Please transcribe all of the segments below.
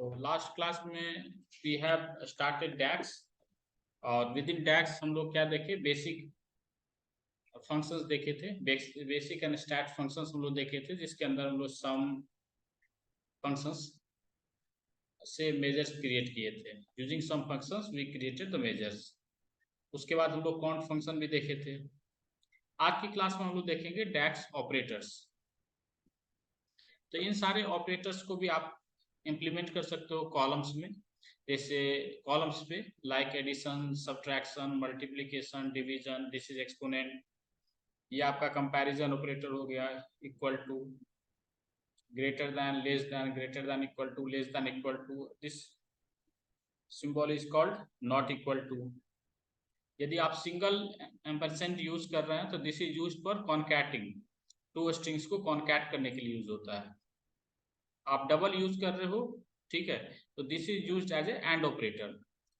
तो last class में we have started डैक्स और विद इन डैक्स हम लोग क्या देखे, बेसिक फंक्शंस देखे थे, बेसिक एंड स्टैट फंक्शंस हम लोग देखे थे, जिसके अंदर हम लोग सम फंक्शंस से मेजर्स क्रिएट किए थे। Using some functions we created the measures. उसके बाद हम लोग काउंट फंक्शन भी देखे थे। आज की क्लास में हम लोग देखेंगे डैक्स ऑपरेटर्स। तो इन सारे ऑपरेटर्स को भी आप इंप्लीमेंट कर सकते हो कॉलम्स में, जैसे कॉलम्स पे like addition, subtraction, multiplication, division, this is exponent. ये आपका कंपैरिजन ऑपरेटर हो गया, equal to, greater than, less than, greater than equal to, less than equal to. This symbol is called not equal to. यदि आप single ampersand use कर रहे हैं तो this is used for concating, two strings को concat करने के लिए यूज होता है। आप डबल यूज कर रहे हो, ठीक है, तो this is used as a and operator.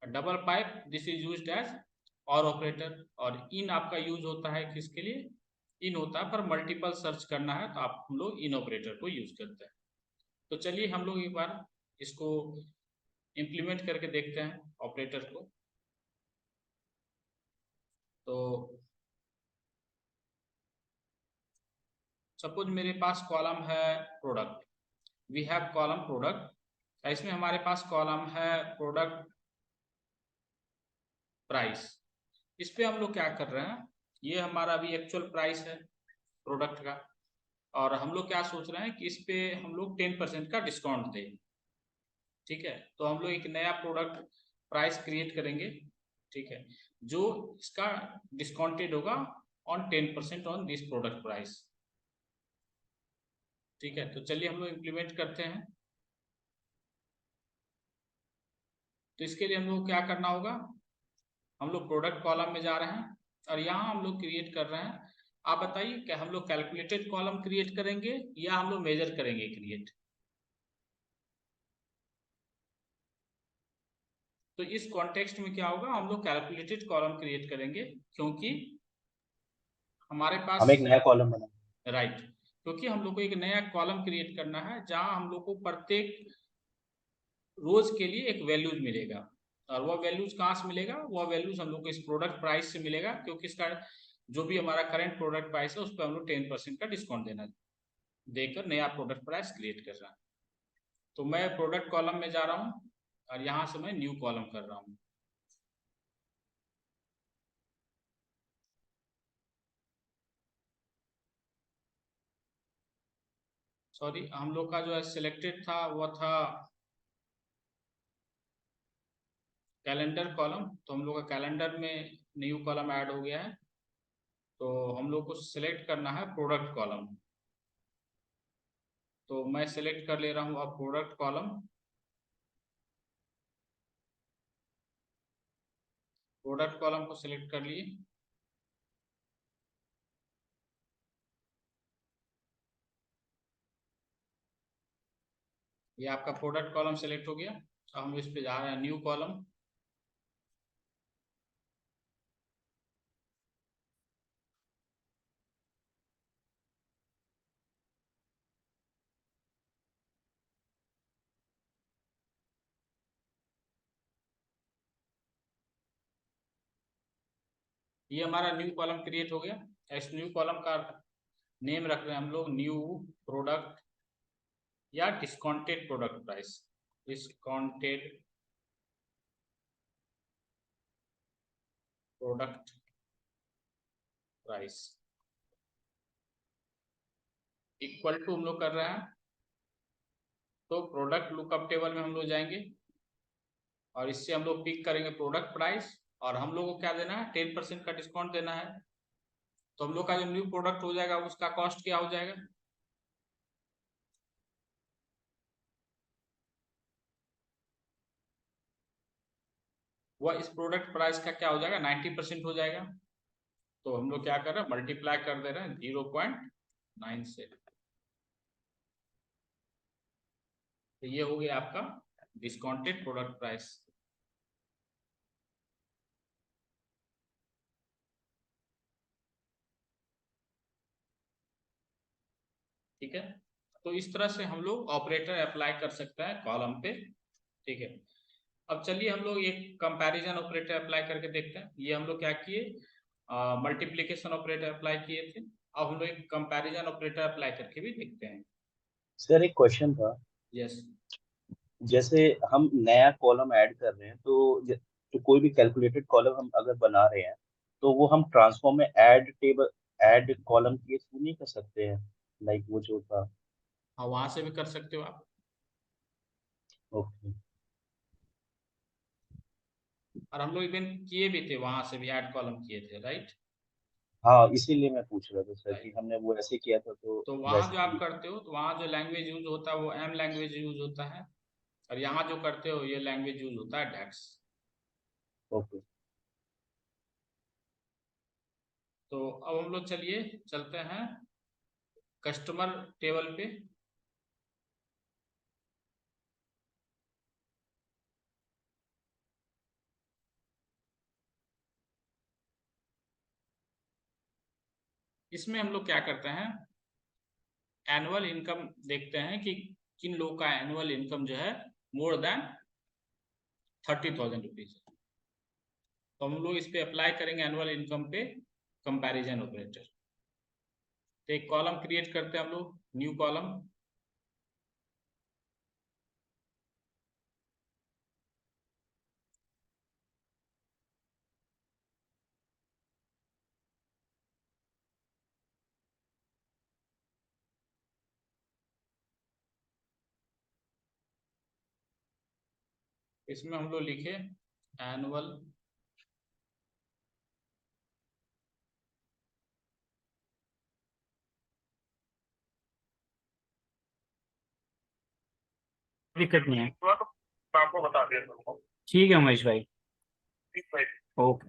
Double pipe, this is used as or operator. और इन आपका यूज होता है किसके लिए? इन होता है पर मल्टीपल सर्च करना है तो आप हम लोग इन ऑपरेटर को यूज करते हैं। तो चलिए हम लोग एक बार इसको इंप्लीमेंट करके देखते हैं ऑपरेटर को। तो सपोज मेरे पास कॉलम है product, we have column product. इसमें हमारे पास कॉलम है प्रोडक्ट प्राइस। इस पे हम लोग क्या कर रहे हैं, ये हमारा अभी एक्चुअल प्राइस है प्रोडक्ट का, और हम लोग क्या सोच रहे हैं कि इस पे हम लोग 10% का डिस्काउंट दें। ठीक है, तो हम लोग एक नया प्रोडक्ट प्राइस क्रिएट करेंगे, ठीक है, जो इसका डिस्काउंटेड होगा on 10% on this product price. ठीक है, तो चलिए हम लोग इम्प्लीमेंट करते हैं। तो इसके लिए हम लोग क्या करना होगा, हम लोग प्रोडक्ट कॉलम में जा रहे हैं और यहाँ हम लोग क्रिएट कर रहे हैं। आप बताइए क्या हम लोग कैलकुलेटेड कॉलम क्रिएट करेंगे या हम लोग मेजर करेंगे क्रिएट? तो इस कॉन्टेक्स्ट में क्या होगा, हम लोग कैलकुलेटेड कॉलम क्रिएट करेंगे, क्योंकि हमारे पास हम एक नया कॉलम बनाएंगे। राइट, क्योंकि हम लोग को एक नया कॉलम क्रिएट करना है जहां हम लोग को प्रत्येक रोज के लिए एक वैल्यूज मिलेगा। और वह वैल्यूज कहाँ से मिलेगा? वह वैल्यूज हम लोग को इस प्रोडक्ट प्राइस से मिलेगा, क्योंकि इसका जो भी हमारा करंट प्रोडक्ट प्राइस है उस पर हम लोग 10% का डिस्काउंट देकर नया प्रोडक्ट प्राइस क्रिएट कर रहा है। तो मैं प्रोडक्ट कॉलम में जा रहा हूँ और यहाँ से मैं न्यू कॉलम कर रहा हूँ। सॉरी, हम लोग का जो है सिलेक्टेड था वो था कैलेंडर कॉलम, तो हम लोग का कैलेंडर में न्यू कॉलम ऐड हो गया है। तो हम लोग को सिलेक्ट करना है प्रोडक्ट कॉलम। तो मैं सिलेक्ट कर ले रहा हूँ अब प्रोडक्ट कॉलम। प्रोडक्ट कॉलम को सिलेक्ट कर लिए। ये आपका प्रोडक्ट कॉलम सिलेक्ट हो गया। अब हम इस पे जा रहे हैं न्यू कॉलम। ये हमारा न्यू कॉलम क्रिएट हो गया। इस न्यू कॉलम का नेम रख रहे हैं हम लोग न्यू प्रोडक्ट या discounted product price, discounted product price equal to हम लोग कर रहे हैं। तो प्रोडक्ट लुकअप टेबल में हम लोग जाएंगे और इससे हम लोग पिक करेंगे प्रोडक्ट प्राइस, और हम लोग को क्या देना है, 10% का डिस्काउंट देना है। तो हम लोग का जो न्यू प्रोडक्ट हो जाएगा उसका कॉस्ट क्या हो जाएगा, वह इस प्रोडक्ट प्राइस का क्या हो जाएगा, 90% हो जाएगा। तो हम लोग क्या कर रहे हैं, मल्टीप्लाई कर दे रहे हैं 0.9 से। तो ये हो गया आपका डिस्काउंटेड प्रोडक्ट प्राइस। ठीक है, तो इस तरह से हम लोग ऑपरेटर अप्लाई कर सकते हैं कॉलम पे। ठीक है। अब चलिए हम लोग एक कंपैरिजन ऑपरेटर अप्लाई करके देखते हैं। ये हम लोग क्या किए, मल्टीप्लिकेशन ऑपरेटर अप्लाई किए थे। अब हम लोग एक कंपैरिजन ऑपरेटर अप्लाई करके भी देखते हैं। सर एक क्वेश्चन था। यस। जैसे हम नया कॉलम ऐड कर रहे हैं तो कोई भी कैलकुलेटेड कॉलम हम अगर बना रहे हैं तो वो हम ट्रांसफॉर्म में ऐड कॉलम के थ्रू नहीं कर सकते हैं, लाइक वो जो था। हाँ, वहां से भी कर सकते हो आप। ओके। और हम लोग इवन किए भी थे, वहां से भी ऐड कॉलम किए थे, राइट। हाँ, इसीलिए मैं पूछ रहा था सर कि राइट। हमने वो ऐसे किया था तो तो वहां वैसे जो आप ही। करते हो, तो वहां जो लैंग्वेज यूज होता है वो एम लैंग्वेज यूज होता है। और यहाँ जो करते हो ये लैंग्वेज यूज होता है डेक्स। ओके। तो अब हम लोग चलिए चलते हैं कस्टमर टेबल पे। इसमें हम लोग क्या करते हैं, एनुअल इनकम देखते हैं कि किन लोगों का एनुअल इनकम जो है मोर देन 30,000 रुपीज। तो हम लोग इस पे अप्लाई करेंगे एनुअल इनकम पे कंपैरिजन ऑपरेटर। तो एक कॉलम क्रिएट करते हैं हम लोग, न्यू कॉलम। इसमें हम लोग लिखे एनुअल दिक्कत नहीं है तो आपको बता दिया। ठीक है उमेश भाई। ठीक भाई। ओके।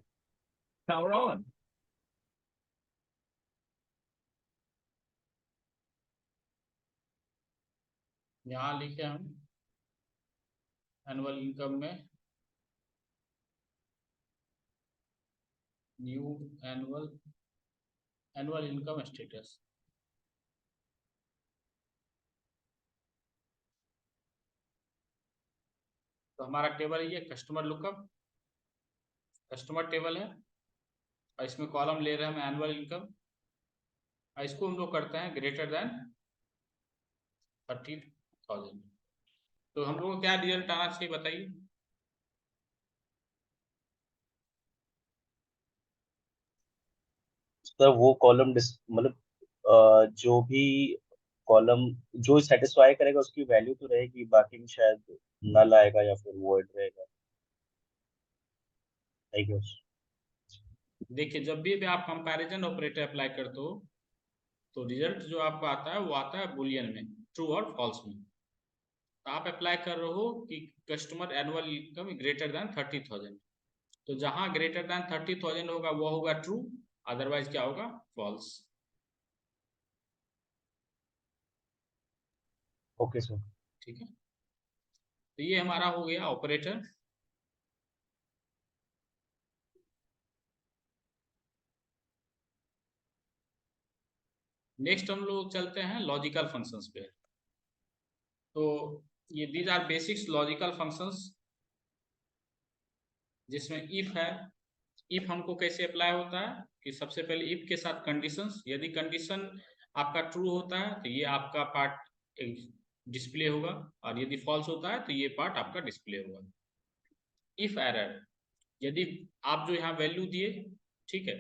यहाँ लिखे हम एनुअल इनकम में new annual annual income status. तो हमारा टेबल ये कस्टमर लुकअप कस्टमर टेबल है। और इसमें कॉलम ले रहे हैं हम एनुअल इनकम। और इसको हम लोग करते हैं ग्रेटर देन 30,000। तो हम लोग को क्या रिजल्ट आना चाहिए बताइए। सर वो कॉलम मतलब जो भी कॉलम जो सेटिस्फाई करेगा उसकी वैल्यू तो रहेगी, बाकी में शायद नल आएगा या फिर वॉइड रहेगा, आई गेस। देखिए, जब भी आप कंपैरिजन ऑपरेटर अप्लाई करते हो तो रिजल्ट जो आपको आता है वो आता है बुलियन में, ट्रू और फॉल्स में। तो आप अप्लाई कर रहे हो कि customer annual income greater than 30,000। तो जहां ग्रेटर देन 30,000 होगा वो होगा ट्रू, अदरवाइज क्या होगा, फॉल्स। Okay sir. ठीक है। तो ये हमारा हो गया ऑपरेटर। नेक्स्ट हम लोग चलते हैं लॉजिकल फंक्शंस पे। तो ये these our basics logical functions, जिसमें इफ है। इफ हमको कैसे अप्लाई होता है कि सबसे पहले इफ के साथ कंडीशंस, यदि कंडीशन आपका ट्रू होता है तो ये आपका पार्ट डिस्प्ले होगा, और यदि फॉल्स होता है तो ये पार्ट आपका डिस्प्ले होगा। इफ एरर, यदि आप जो यहाँ वैल्यू दिए, ठीक है,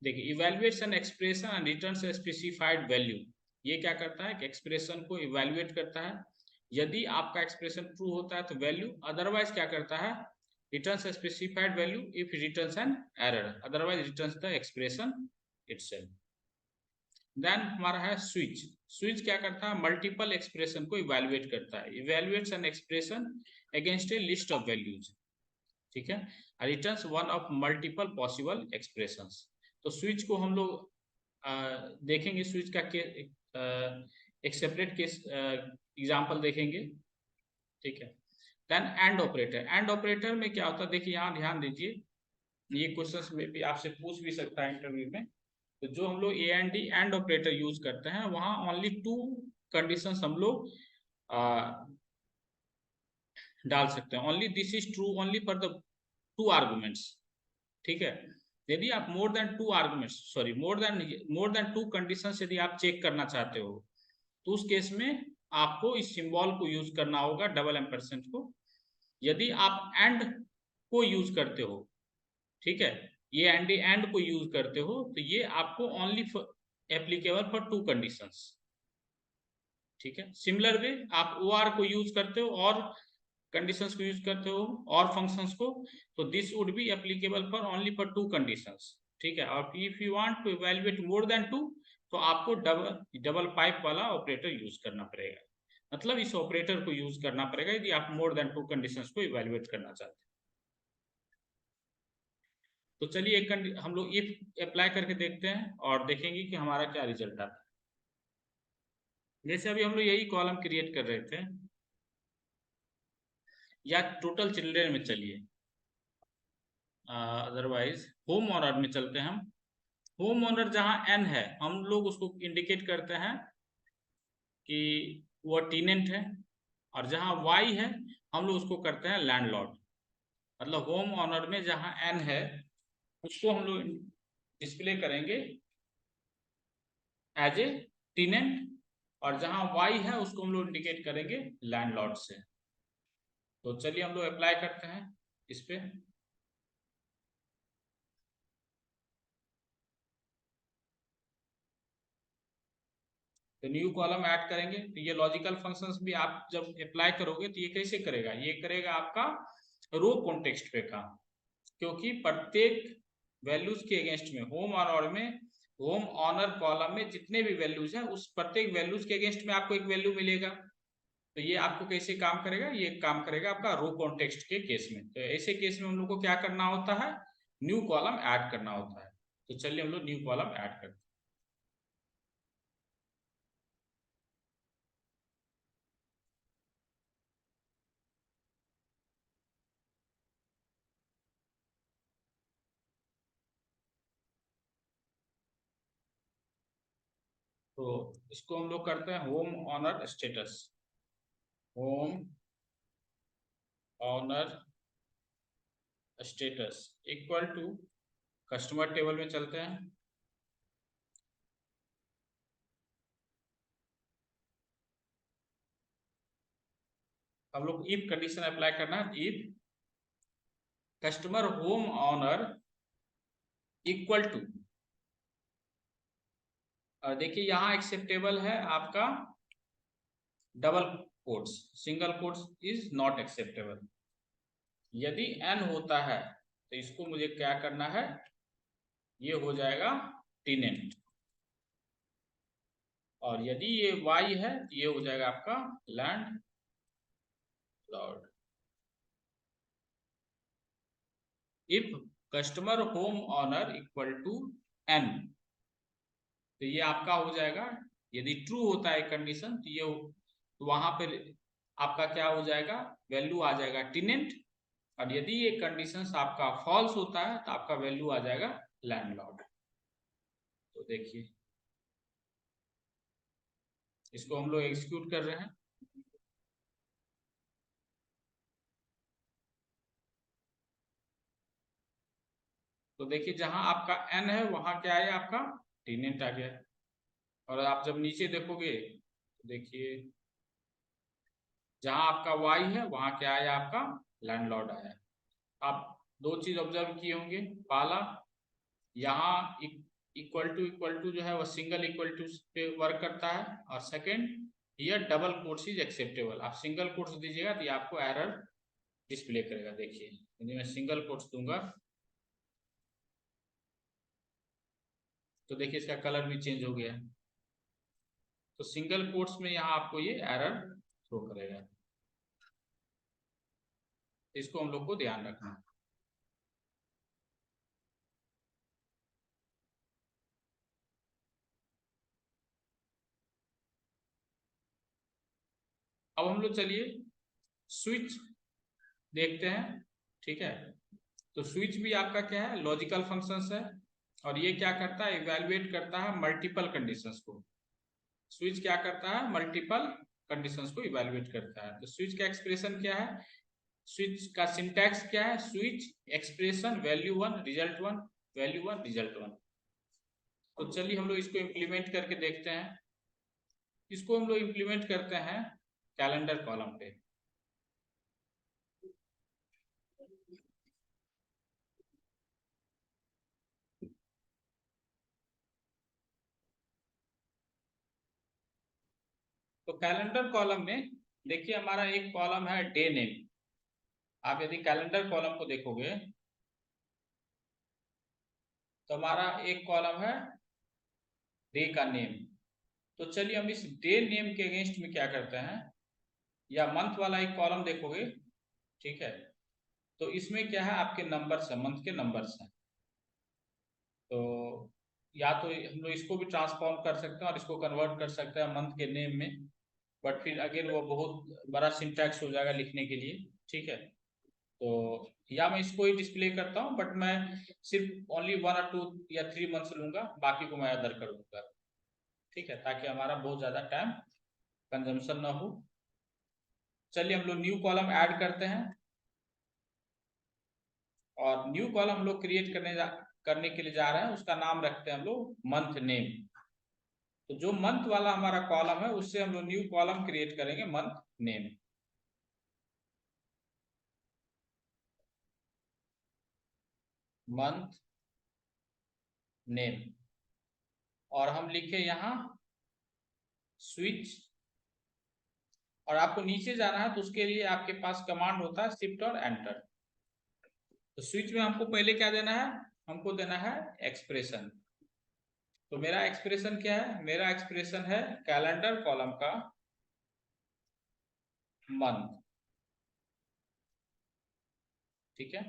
देखिए evaluates an expression and returns a specified value. ये क्या करता है कि एक्सप्रेशन को इवेल्युएट करता है। यदि आपका एक्सप्रेशन ट्रू होता है तो वैल्यू, अदरवाइज क्या करता है, returns a specified value if it returns an error, otherwise returns the expression itself. Then हमारा है स्विच। स्विच क्या करता है, मल्टीपल एक्सप्रेशन को इवेल्युएट करता है, evaluates an expression against A list of values. ठीक है। Returns one of multiple possible expressions. तो स्विच को हम लोग देखेंगे, स्विच का एक सेपरेट केस एग्जांपल देखेंगे। ठीक है। Then and operator, and operator में क्या होता है, देखिए यहाँ ध्यान दीजिए, ये क्वेश्चंस में भी आपसे पूछ भी सकता है इंटरव्यू में। तो जो हम लोग A and D and operator use करते हैं वहां ओनली टू कंडीशंस हम लोग डाल सकते हैं। Only this is true only for the 2 arguments, ठीक है। यदि आप मोर देन 2 आर्गुमेंट्स, सॉरी मोर देन 2 कंडीशंस यदि आप चेक करना चाहते हो, तो उस केस में आपको इस सिंबल को यूज करना होगा, डबल एम्परसेंड को। यदि आप एंड को यूज करते हो, ठीक है, ये एंड को यूज करते हो, तो ये आपको ओनली एप्लीकेबल फॉर 2 कंडीशंस, ठीक है। सिमिलर वे आप OR को यूज करते हो और कंडीशंस को यूज करते हो और फंक्शंस को, तो this would be applicable for only for 2 conditions, ठीक है। और if you want to evaluate more than 2, तो आपको डबल पाइप वाला ऑपरेटर यूज करना पड़ेगा। मतलब इस ऑपरेटर को यूज करना पड़ेगा यदि आप मोर देन 2 कंडीशंस को इवैल्यूएट करना चाहते हैं। तो चलिए एक हम लोग इफ अप्लाई करके देखते हैं और देखेंगे कि हमारा क्या रिजल्ट आता है। जैसे अभी हम लोग यही कॉलम क्रिएट कर रहे थे, या टोटल चिल्ड्रेन में चलिए, अदरवाइज होम ऑनर में चलते हैं हम। होम ऑनर जहां n है, हम लोग उसको इंडिकेट करते हैं कि वो टीनेंट है, और जहां y है हम लोग उसको करते हैं लैंडलॉर्ड। मतलब होम ऑनर में जहां n है उसको हम लोग डिस्प्ले करेंगे एज ए टीनेंट, और जहां y है उसको हम लोग इंडिकेट करेंगे लैंडलॉर्ड से। तो चलिए हम लोग अप्लाई करते हैं इस पे। तो न्यू कॉलम ऐड करेंगे, तो ये लॉजिकल फंक्शंस भी आप जब अप्लाई करोगे तो ये कैसे करेगा, ये करेगा आपका रो कॉन्टेक्स्ट पे काम, क्योंकि प्रत्येक वैल्यूज के अगेंस्ट में होम ऑनर में, होम ऑनर कॉलम में जितने भी वैल्यूज हैं उस प्रत्येक वैल्यूज के अगेंस्ट में आपको एक वैल्यू मिलेगा। तो ये आपको कैसे काम करेगा, ये काम करेगा आपका रो कॉन्टेक्स्ट के केस में। तो ऐसे केस में हम लोग को क्या करना होता है, न्यू कॉलम ऐड करना होता है। तो चलिए हम लोग न्यू कॉलम ऐड करते हैं। तो इसको हम लोग करते हैं home owner status, home owner status equal to, customer table में चलते हैं। हम लोग इफ कंडीशन अप्लाई करना है, if customer home owner equal to, और देखिए यहाँ एक्सेप्टेबल है आपका double quotes, single quotes is not acceptable. यदि n होता है तो इसको मुझे क्या करना है, ये हो जाएगा टीनेंट, और यदि ये y है तो ये हो जाएगा आपका landlord. If customer home owner equal to n, तो ये आपका हो जाएगा, यदि ट्रू होता है कंडीशन तो ये, तो वहां पर आपका क्या हो जाएगा, वैल्यू आ जाएगा टीनेंट, और यदि ये कंडीशंस आपका फॉल्स होता है तो आपका वैल्यू आ जाएगा लैंडलॉर्ड। तो देखिए इसको हम लोग एग्जीक्यूट कर रहे हैं। तो देखिए जहां आपका n है वहां क्या है, आपका टीनेंट आ गया। और आप जब नीचे देखोगे तो देखिए जहां आपका y है वहां क्या आया, आपका लैंडलॉर्ड आया। आप दो चीज ऑब्जर्व किए होंगे, पहला यहाँ इक्वल टू जो है वो सिंगल इक्वल टू पे वर्क करता है, और सेकंड ये डबल कोट्स इज एक्सेप्टेबल। आप सिंगल कोट्स दीजिएगा तो ये आपको एरर डिस्प्ले करेगा। देखिए यदि मैं सिंगल कोट्स दूंगा तो देखिए इसका कलर भी चेंज हो गया। तो सिंगल कोट्स में यहाँ आपको ये एरर थ्रो करेगा, इसको हम लोग को ध्यान रखना है। अब हम लोग चलिए स्विच देखते हैं, ठीक है। तो स्विच भी आपका क्या है, लॉजिकल फंक्शंस है, और ये क्या करता है, इवैल्यूएट करता है मल्टीपल कंडीशंस को। स्विच क्या करता है, मल्टीपल कंडीशंस को इवैल्यूएट करता है। तो स्विच का एक्सप्रेशन क्या है, स्विच का सिंटैक्स क्या है, switch expression value 1 result 1 value 1 result 1। तो चलिए हम लोग इसको इम्प्लीमेंट करके देखते हैं। इसको हम लोग इम्प्लीमेंट करते हैं कैलेंडर कॉलम पे। तो कैलेंडर कॉलम में देखिए हमारा एक कॉलम है डे नेम। आप यदि कैलेंडर कॉलम को देखोगे तो हमारा एक कॉलम है डे का नेम। तो चलिए हम इस डे नेम के अगेंस्ट में क्या करते हैं, या मंथ वाला एक कॉलम देखोगे, ठीक है, तो इसमें क्या है, आपके नंबर्स है, मंथ के नंबर्स हैं। तो या तो हम लोग इसको भी ट्रांसफॉर्म कर सकते हैं और इसको कन्वर्ट कर सकते हैं मंथ के नेम में, बट फिर अगेन वो बहुत बड़ा सिंटैक्स हो जाएगा लिखने के लिए, ठीक है। तो या मैं इसको ही डिस्प्ले करता हूँ, बट मैं सिर्फ ओनली 1 और 2 या 3 मंथ्स लूंगा, बाकी को मैं अदर कर दूंगा, ठीक है, ताकि हमारा बहुत ज्यादा टाइम कंजम्पशन ना हो। चलिए हम लोग न्यू कॉलम ऐड करते हैं, और न्यू कॉलम हम लोग क्रिएट करने के लिए जा रहे हैं, उसका नाम रखते हैं हम लोग मंथ नेम। तो जो मंथ वाला हमारा कॉलम है उससे हम लोग न्यू कॉलम क्रिएट करेंगे मंथ नेम। मंथ नेम, और हम लिखे यहाँ स्विच, और आपको नीचे जाना है तो उसके लिए आपके पास कमांड होता है शिफ्ट और एंटर। तो स्विच में हमको पहले क्या देना है, हमको देना है एक्सप्रेशन। तो मेरा एक्सप्रेशन क्या है, मेरा एक्सप्रेशन है कैलेंडर कॉलम का मंथ, ठीक है।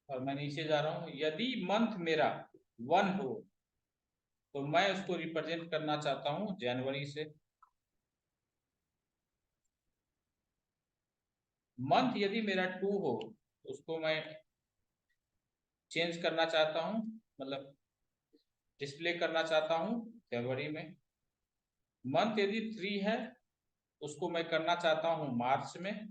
और मैं नीचे जा रहा हूं, यदि मंथ मेरा 1 हो तो मैं उसको रिप्रेजेंट करना चाहता हूं जनवरी से। मंथ यदि मेरा 2 हो तो उसको मैं चेंज करना चाहता हूं, मतलब डिस्प्ले करना चाहता हूं फरवरी में। मंथ यदि 3 है उसको मैं करना चाहता हूं मार्च में।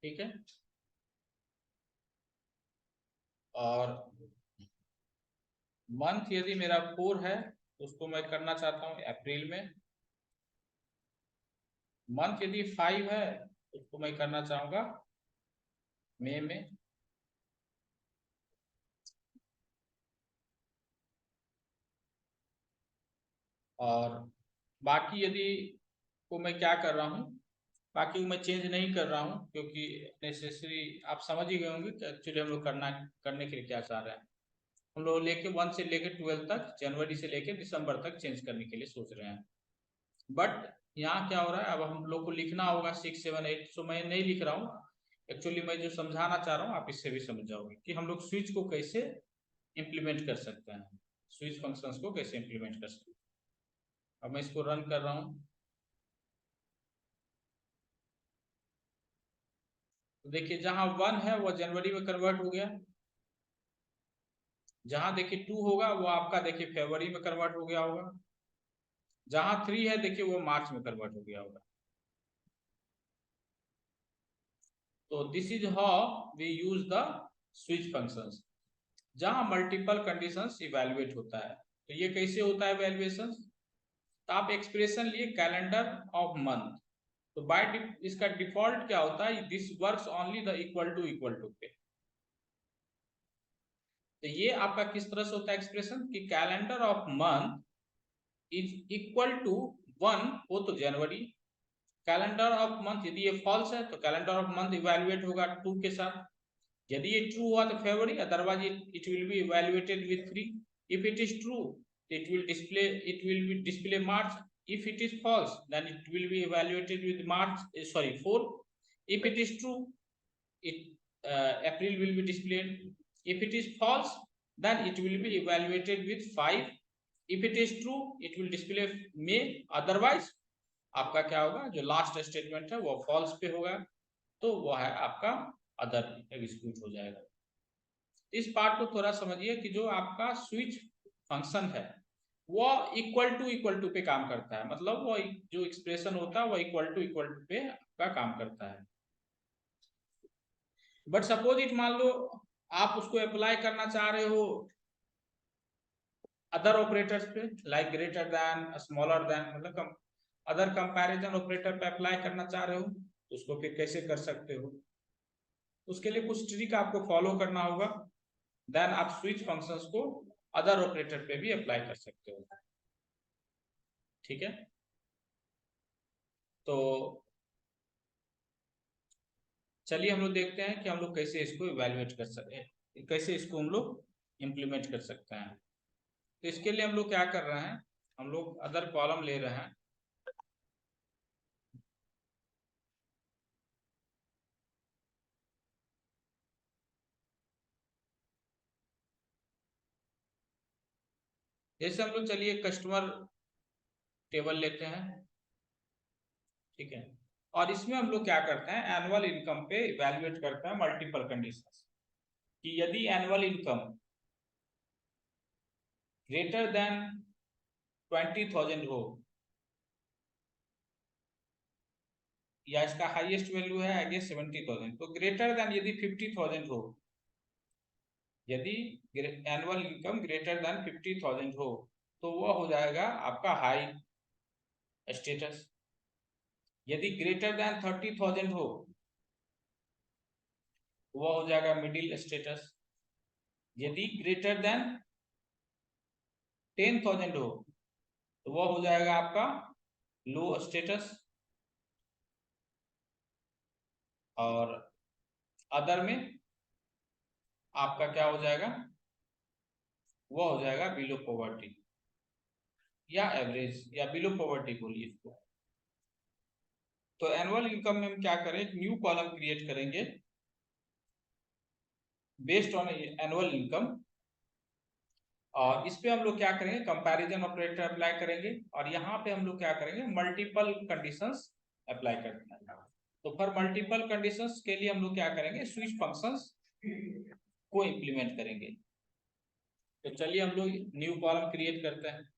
ठीक है, और मंथ यदि मेरा 4 है तो उसको मैं करना चाहता हूं अप्रैल में। मंथ यदि 5 है तो उसको मैं करना चाहूंगा मई में। और बाकी यदि को मैं क्या कर रहा हूँ, बाकी को मैं चेंज नहीं कर रहा हूँ, क्योंकि नेसेसरी आप समझ ही गए होंगे कि एक्चुअली हम लोग करने के लिए क्या चाह रहे हैं। हम लोग लेके 1 से लेके 12 तक, जनवरी से लेके दिसंबर तक चेंज करने के लिए सोच रहे हैं। बट यहाँ क्या हो रहा है, अब हम लोग को लिखना होगा 6, 7, 8, सो मैं नहीं लिख रहा हूँ। एक्चुअली मैं जो समझाना चाह रहा हूँ आप इससे भी समझ जाओगे कि हम लोग स्विच को कैसे इम्प्लीमेंट कर सकते हैं, स्विच फंक्शंस को कैसे इम्प्लीमेंट कर सकते हैं। अब मैं इसको रन कर रहा हूँ, तो देखिए जहां 1 है वो जनवरी में कन्वर्ट हो गया, जहां देखिए 2 होगा वो आपका देखिए फरवरी में कन्वर्ट हो गया होगा, जहां 3 है देखिए वो मार्च में कन्वर्ट हो गया होगा। तो this is how we use the switch functions, जहां मल्टीपल कंडीशंस इवैल्यूएट होता है। तो ये कैसे होता है इवैल्यूएशन, तो आप एक्सप्रेशन लिए कैलेंडर ऑफ मंथ, तो बाय इसका डिफॉल्ट क्या होता है, this works only the equal to पे। तो ये आपका किस तरह से होता है एक्सप्रेशन, कि calendar of month is equal to 1 हो तो जनवरी। कैलेंडर ऑफ मंथ यदि ये फॉल्स है तो कैलेंडर ऑफ मंथ इवैल्यूएट होगा 2 के साथ, यदि ये ट्रू हुआ तो फरवरी, otherwise it will be evaluated with 3। If it is true it will be display March. If it is false then it will be evaluated with March, 4. If it is true, it April will be displayed. If it is false then it will be evaluated with 5. If it is true it will display May, otherwise आपका क्या होगा, जो last statement है वो false पे होगा, तो वो है आपका अदर एग्जीक्यूट हो जाएगा। इस पार्ट को थोड़ा समझिए कि जो आपका स्विच फंक्शन है वो इक्वल टू पे काम करता है, मतलब वो जो एक्सप्रेशन होता है वो इक्वल टू पे का काम करता है। बट सपोज इट, मान लो आप उसको अप्लाई करना चाह रहे हो अदर ऑपरेटर्स पे, like greater than, smaller than, मतलब अदर कंपैरिजन ऑपरेटर पे अप्लाई करना चाह रहे हो, तो उसको फिर कैसे कर सकते हो? उसके लिए कुछ ट्रिक आपको फॉलो करना होगा, देन आप स्विच फंक्शंस को अदर ऑपरेटर पे भी अप्लाई कर सकते हो। ठीक है, तो चलिए हम लोग देखते हैं कि हम लोग कैसे इसको इवेल्युएट कर सकते हैं, कैसे इसको हम लोग इम्प्लीमेंट कर सकते हैं। तो इसके लिए हम लोग क्या कर रहे हैं, हम लोग अदर कॉलम ले रहे हैं। जैसे हम लोग चलिए कस्टमर टेबल लेते हैं, ठीक है, और इसमें हम लोग क्या करते हैं, एनुअल इनकम पे इवेल्युएट करते हैं मल्टीपल कंडीशंस, कि यदि एनुअल इनकम ग्रेटर देन 20,000 हो, या इसका हाईएस्ट वैल्यू है आई गेस 70,000, तो ग्रेटर देन यदि 50,000 हो, यदि एनुअल इनकम ग्रेटर देन 50,000 हो, तो वो हो जाएगा आपका हाई स्टेटस। यदि ग्रेटर देन 30,000 हो, वो हो जाएगा मिडिल स्टेटस। यदि ग्रेटर देन 10,000 हो, तो वो हो जाएगा आपका लो स्टेटस। और अदर में आपका क्या हो जाएगा, वो हो जाएगा बिलो पॉवर्टी या एवरेज या बिलो पॉवर्टी बोलिए इसको। तो एनुअल इनकम में हम क्या करें, एक न्यू कॉलम क्रिएट करेंगे बेस्ड ऑन एनुअल इनकम, और इस पे हम लोग क्या करेंगे, कंपैरिजन ऑपरेटर अप्लाई करेंगे, और यहाँ पे हम लोग क्या करेंगे, मल्टीपल कंडीशंस अप्लाई करते हैं। तो फॉर मल्टीपल कंडीशंस के लिए हम लोग क्या करेंगे, स्विच फंक्शंस को इम्प्लीमेंट करेंगे। तो चलिए हम लोग न्यू कॉलम क्रिएट करते हैं।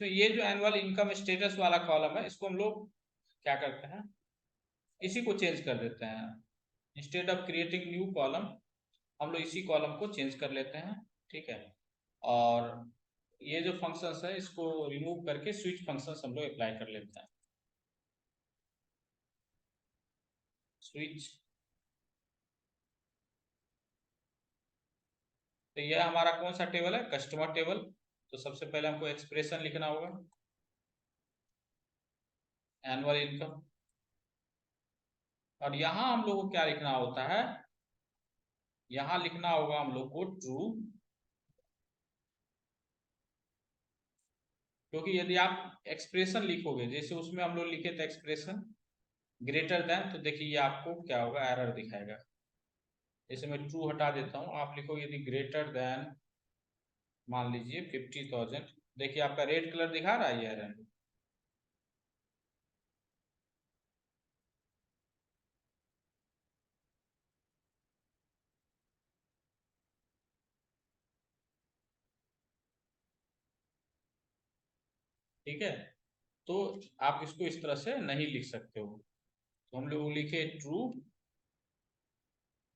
तो ये जो एनुअल इनकम स्टेटस वाला कॉलम है, इसको हम लोग क्या करते हैं, इसी को चेंज कर देते हैं। Instead of creating new column, हम लोग इसी कॉलम को चेंज कर लेते हैं, ठीक है। और ये जो फंक्शंस है इसको रिमूव करके स्विच फंक्शंस हम लोग अप्लाई कर लेते हैं। स्विच, तो ये हमारा कौन सा टेबल है, कस्टमर टेबल। तो सबसे पहले हमको एक्सप्रेशन लिखना होगा, एनुअल इनकम, और यहाँ हम लोग को क्या लिखना होता है, यहाँ लिखना होगा हम लोग को ट्रू, क्योंकि यदि आप एक्सप्रेशन लिखोगे, जैसे उसमें हम लोग लिखे थे एक्सप्रेशन ग्रेटर देन, तो देखिए ये आपको क्या होगा, एरर दिखाएगा। जैसे मैं ट्रू हटा देता हूँ, आप लिखोगे यदि ग्रेटर देन मान लीजिए 50,000, देखिए आपका रेड कलर दिखा रहा है ये एरर। ठीक है, तो आप इसको इस तरह से नहीं लिख सकते हो, तो हम लोग लिखे ट्रू,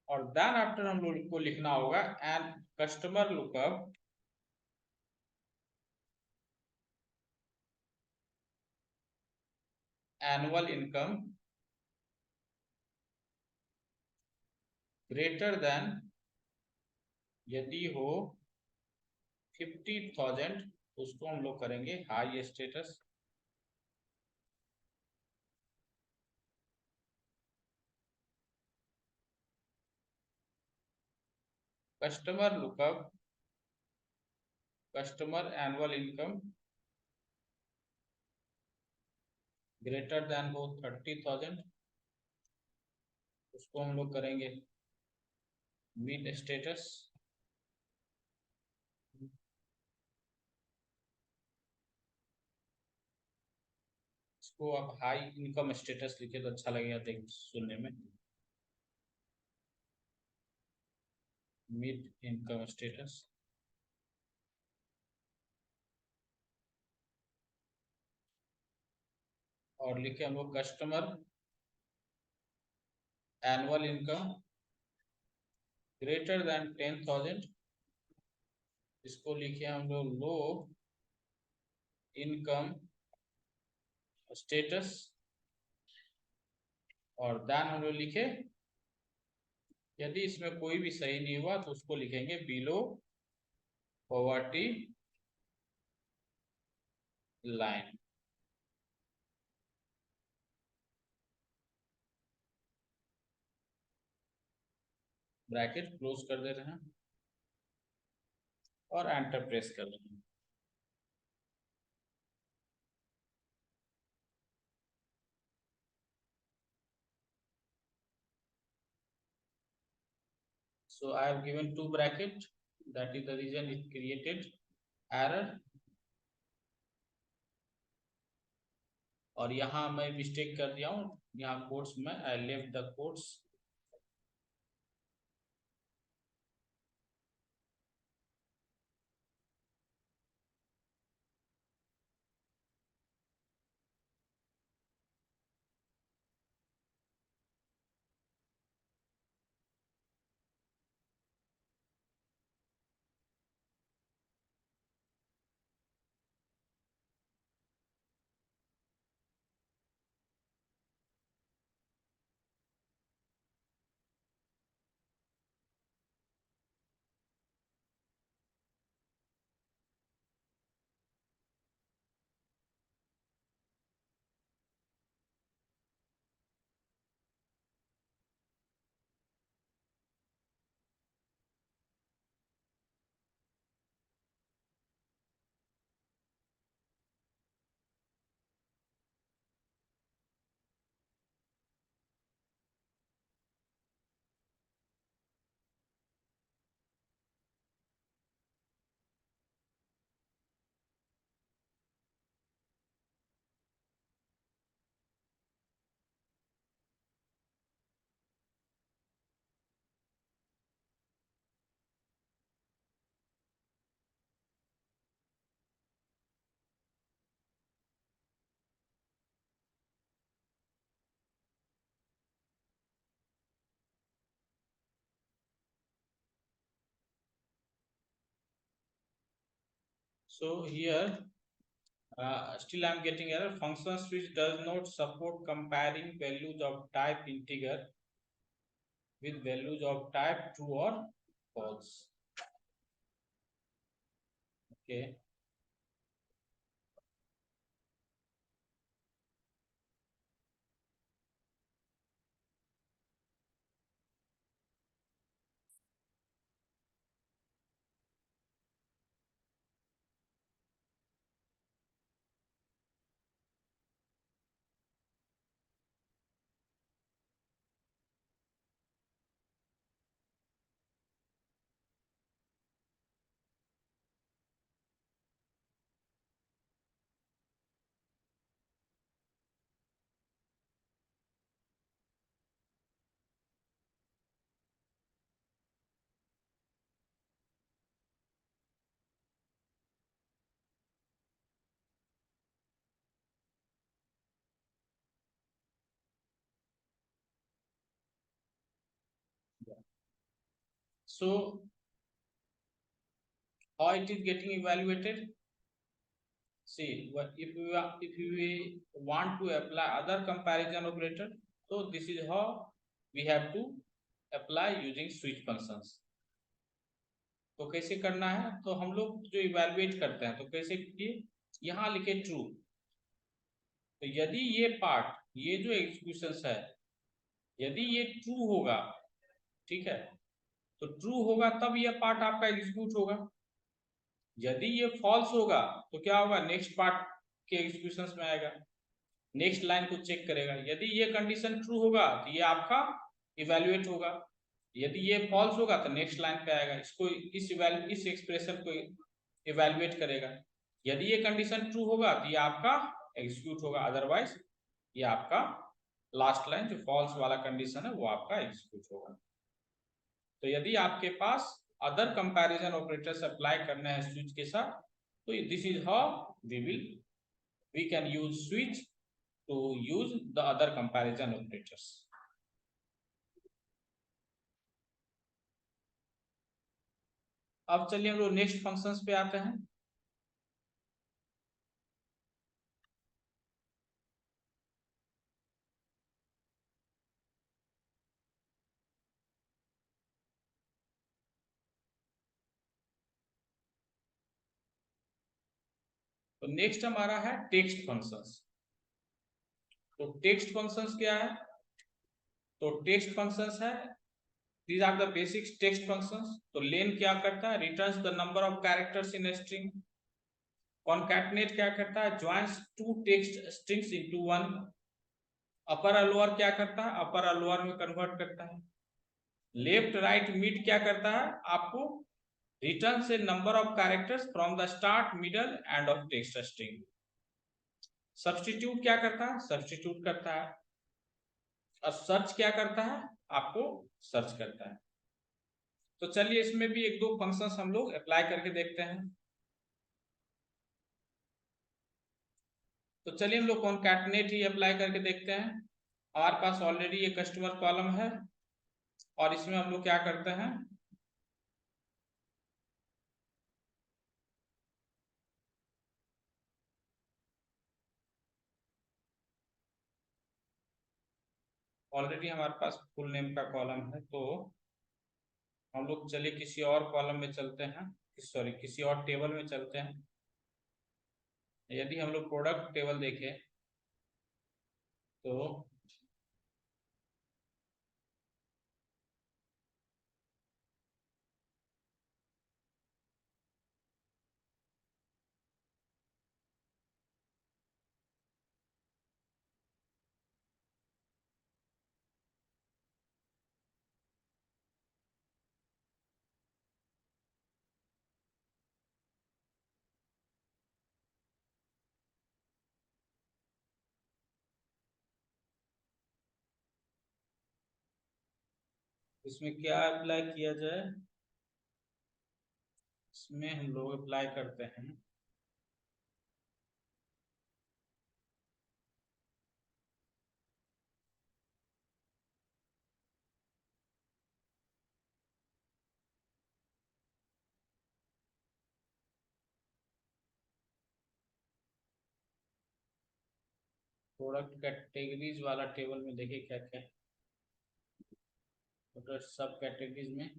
और देन आफ्टर हम लोग को लिखना होगा and customer lookup annual income greater than, यदि हो 50,000, उसको हम लोग करेंगे high status. Customer lookup customer annual income greater than हो 30,000, उसको हम लोग करेंगे मीट स्टेटस। इसको आप हाई इनकम स्टेटस लिखे तो अच्छा लगेगा देख सुनने में। Mid income status. और लिखे हम लोग customer annual income greater than 10,000, इसको लिखे हम लोग लो इनकम स्टेटस। और देन हम लोग लिखे यदि इसमें कोई भी सही नहीं हुआ तो उसको लिखेंगे below poverty line. Bracket close कर दे रहे हैं और एंटर प्रेस कर रहे हैं। So I have given two bracket, that is the reason it created error। और यहाँ मैं मिस्टेक कर दिया हूँ, यहाँ कोट्स में I left the quotes। So here still I am getting error, functions which does not support comparing values of type integer with values of type true or false। Okay, so how it is getting evaluated? See, if we want to apply other comparison operator, so this is how we have to apply using switch functions। तो कैसे करना है, तो हम लोग जो evaluate करते हैं तो कैसे किए, यहाँ लिखे ट्रू। तो यदि ये पार्ट, ये जो एग्जीक्यूशन है, यदि ये ट्रू होगा, ठीक है, तो ट्रू होगा तब ये पार्ट आपका एग्जीक्यूट होगा। यदि ये फॉल्स होगा तो क्या होगा, नेक्स्ट पार्ट के एग्जीक्यूशन में आएगा। नेक्स्ट लाइन को चेक करेगा। यदि ये कंडीशन ट्रू होगा तो ये आपका इवेल्युएट होगा, यदि ये फॉल्स होगा तो नेक्स्ट लाइन पे आएगा, इसको इस एक्सप्रेशन को इवेल्युएट करेगा। यदि ये कंडीशन ट्रू होगा तो ये आपका एग्जीक्यूट होगा, अदरवाइज ये आपका लास्ट लाइन जो फॉल्स वाला कंडीशन है वो आपका एग्जीक्यूट होगा। तो यदि आपके पास अदर कंपैरिजन ऑपरेटर्स अप्लाई करना है स्विच के साथ, तो this is how we can use switch to use the other comparison operators. अब चलिए हम लोग नेक्स्ट फंक्शंस पे आते हैं। तो नेक्स्ट हमारा है टेक्स्ट फंक्शंस। तो टेक्स्ट फंक्शंस क्या है? तो टेक्स्ट फंक्शंस है, these are the basic text functions। तो लेन क्या करता है? Returns the number of characters in string. Concatenate क्या करता है? Joins two text strings into one. Upper और लोअर क्या करता है? अपर और लोअर में कन्वर्ट करता है। लेफ्ट राइट मिड क्या करता है? आपको रिटर्न से number of characters from the start middle end of text string. Substitute क्या करता है? सब्स्टिट्यूट करता है। और सर्च क्या करता है? आपको सर्च करता है। तो चलिए इसमें भी एक दो फंक्शंस हम लोग अप्लाई करके देखते हैं। तो चलिए हम लोग कॉनकैटनेट ही अप्लाई करके देखते हैं। हमारे पास ऑलरेडी ये कस्टमर कॉलम है और इसमें हम लोग क्या करते हैं, ऑलरेडी हमारे पास फुल नेम का कॉलम है। तो हम लोग चलिए किसी और कॉलम में चलते हैं, सॉरी किसी और टेबल में चलते हैं। यदि हम लोग प्रोडक्ट टेबल देखें तो इसमें क्या अप्लाई किया जाए? इसमें हम लोग अप्लाई करते हैं प्रोडक्ट कैटेगरीज वाला टेबल में। देखिए क्या क्या है सब कैटेगरीज में।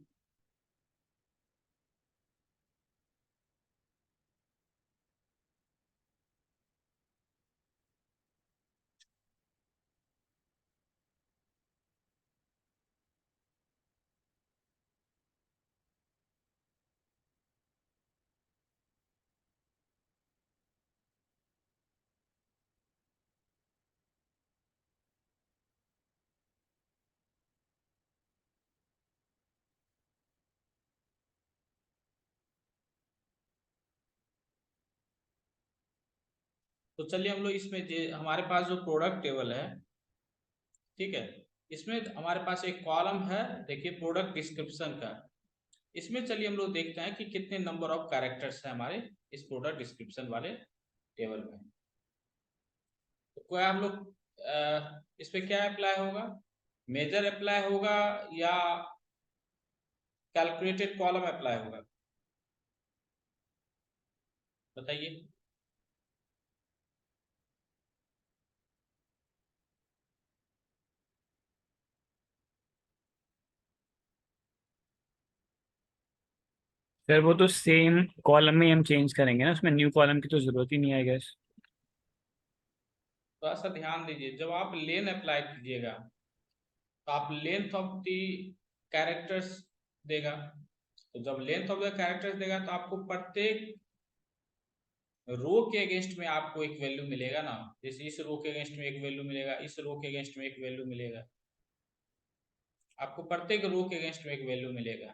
तो चलिए हम लोग इसमें हमारे पास जो प्रोडक्ट टेबल है, ठीक है, इसमें हमारे पास एक कॉलम है, देखिए प्रोडक्ट डिस्क्रिप्शन का। इसमें चलिए हम लोग देखते हैं कि कितने नंबर ऑफ कैरेक्टर्स है हमारे इस प्रोडक्ट डिस्क्रिप्शन वाले टेबल में। तो क्या हम लोग इस पे क्या अप्लाई होगा? मेजर अप्लाई होगा या कैलकुलेटेड कॉलम अप्लाई होगा? बताइए। सर वो तो सेम कॉलम में हम चेंज करेंगे ना, उसमें न्यू कॉलम की तो जरूरत ही नहीं है गैस। थोड़ा सा ध्यान दीजिए, जब आप लेन अप्लाई कीजिएगा तो आप लेंथ ऑफ द कैरेक्टर्स देगा। तो जब लेंथ ऑफ द कैरेक्टर्स देगा तो आपको प्रत्येक रो के अगेंस्ट में आपको एक वैल्यू मिलेगा ना, जैसे इस रो के अगेंस्ट में एक वैल्यू मिलेगा, इस रो के अगेंस्ट में एक वैल्यू मिलेगा, आपको प्रत्येक रो के अगेंस्ट में एक वैल्यू मिलेगा।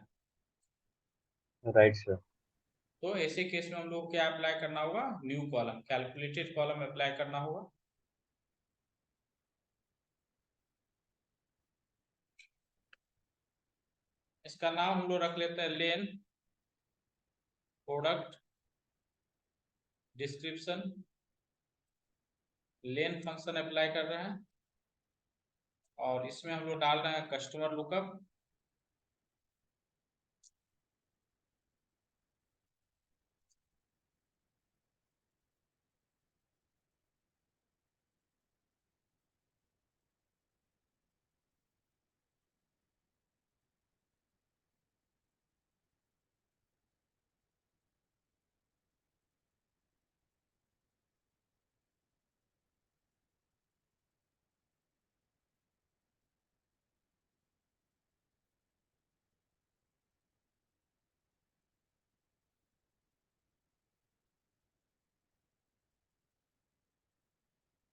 Right sir. तो ऐसे केस में हम लोग क्या अप्लाई करना होगा, new column, calculated column apply करना होगा। इसका नाम हम लोग रख लेते हैं len product description. Len function apply कर रहे हैं और इसमें हम लोग डाल रहे हैं कस्टमर लुकअप।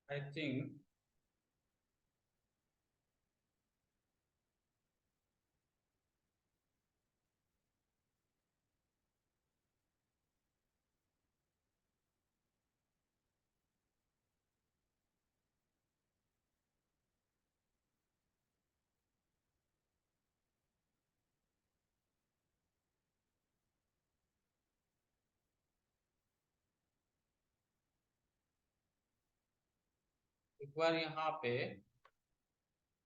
आई थिंक एक बार यहाँ पे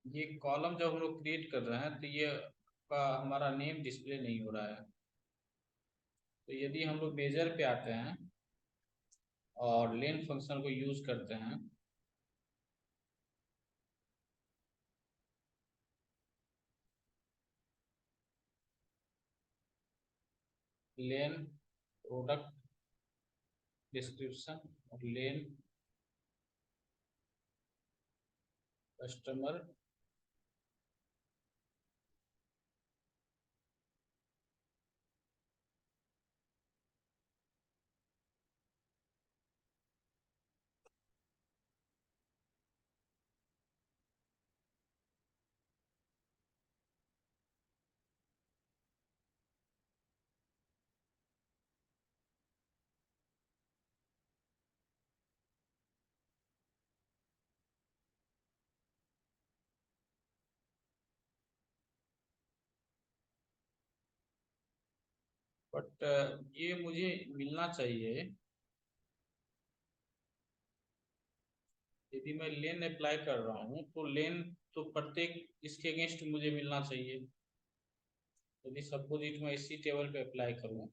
ये कॉलम जब हम लोग क्रिएट कर रहे हैं तो ये का हमारा नेम डिस्प्ले नहीं हो रहा है। तो यदि हम लोग मेजर पे आते हैं और लेन फंक्शन को यूज करते हैं, लेन प्रोडक्ट डिस्क्रिप्शन और लेन कस्टमर बट ये मुझे मिलना चाहिए। यदि मैं लेन अप्लाई कर रहा हूँ तो लेन तो प्रत्येक इसके अगेंस्ट मुझे मिलना चाहिए। यदि सपोज इट मैं इसी टेबल पे अप्लाई करूँ,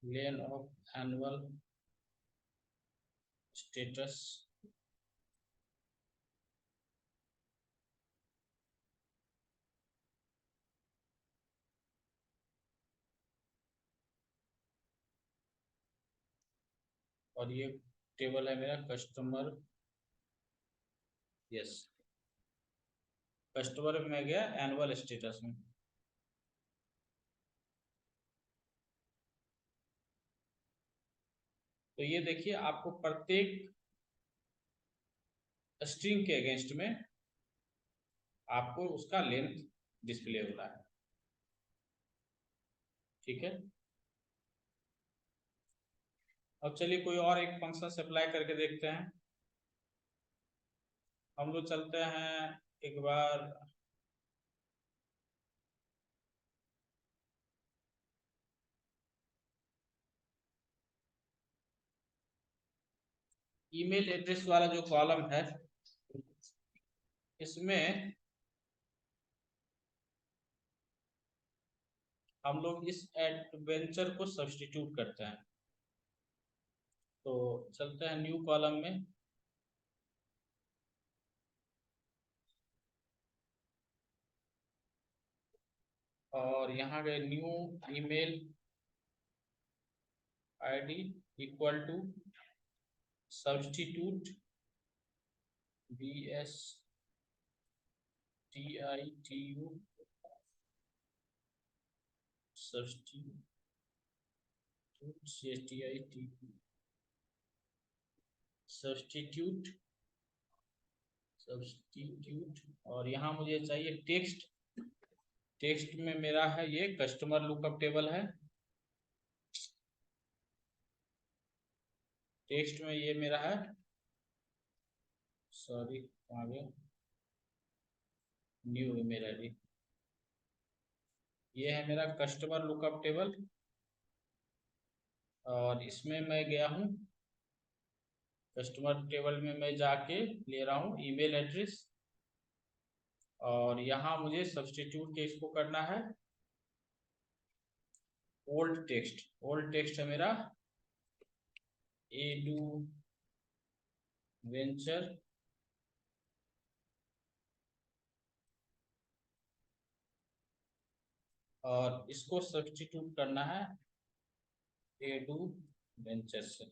लेन ऑफ एनुअल स्टेटस, और ये टेबल है मेरा कस्टमर, यस, कस्टमर में गया एनुअल स्टेटस में। तो ये देखिए आपको प्रत्येक स्ट्रिंग के अगेंस्ट में आपको उसका लेंथ डिस्प्ले हो रहा है। ठीक है, अब चलिए कोई और एक फंक्शन से अप्लाई करके देखते हैं। हम लोग चलते हैं एक बार ईमेल एड्रेस वाला जो कॉलम है, इसमें हम लोग इस एडवेंचर को सब्स्टिट्यूट करते हैं। तो चलते हैं न्यू कॉलम में, और यहाँ गए new email ID equal to substitute BS STITU substitute और यहाँ मुझे चाहिए टेक्स्ट। टेक्स्ट में मेरा है ये कस्टमर लुकअप टेबल है। टेक्स्ट में ये मेरा है, सॉरी कहाँ गया, न्यू ईमेल आईडी। ये है मेरा कस्टमर लुकअप टेबल और इसमें मैं गया हूँ कस्टमर टेबल में मैं जाके ले रहा हूँ ईमेल एड्रेस और यहाँ मुझे सब्स्टिट्यूट के इसको करना है ओल्ड टेक्स्ट। ओल्ड टेक्स्ट है मेरा एडू वेंचर और इसको सब्स्टिट्यूट करना है एडू वेंचर से।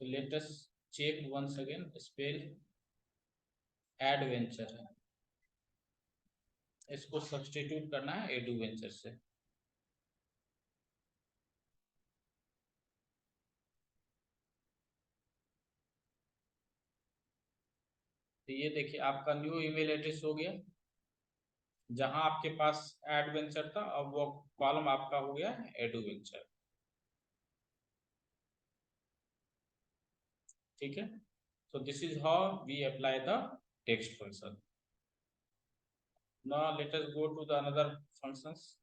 तो let us check once again, spell adventure है, इसको सब्स्टिट्यूट करना है एडू वेंचर से। तो ये देखिए आपका न्यू ईमेल एड्रेस हो गया, जहां आपके पास एडवेंचर था अब वो कॉलम आपका हो गया एडू वेंचर। ठीक है, so this is how we apply the text function. Now let us go to the another functions.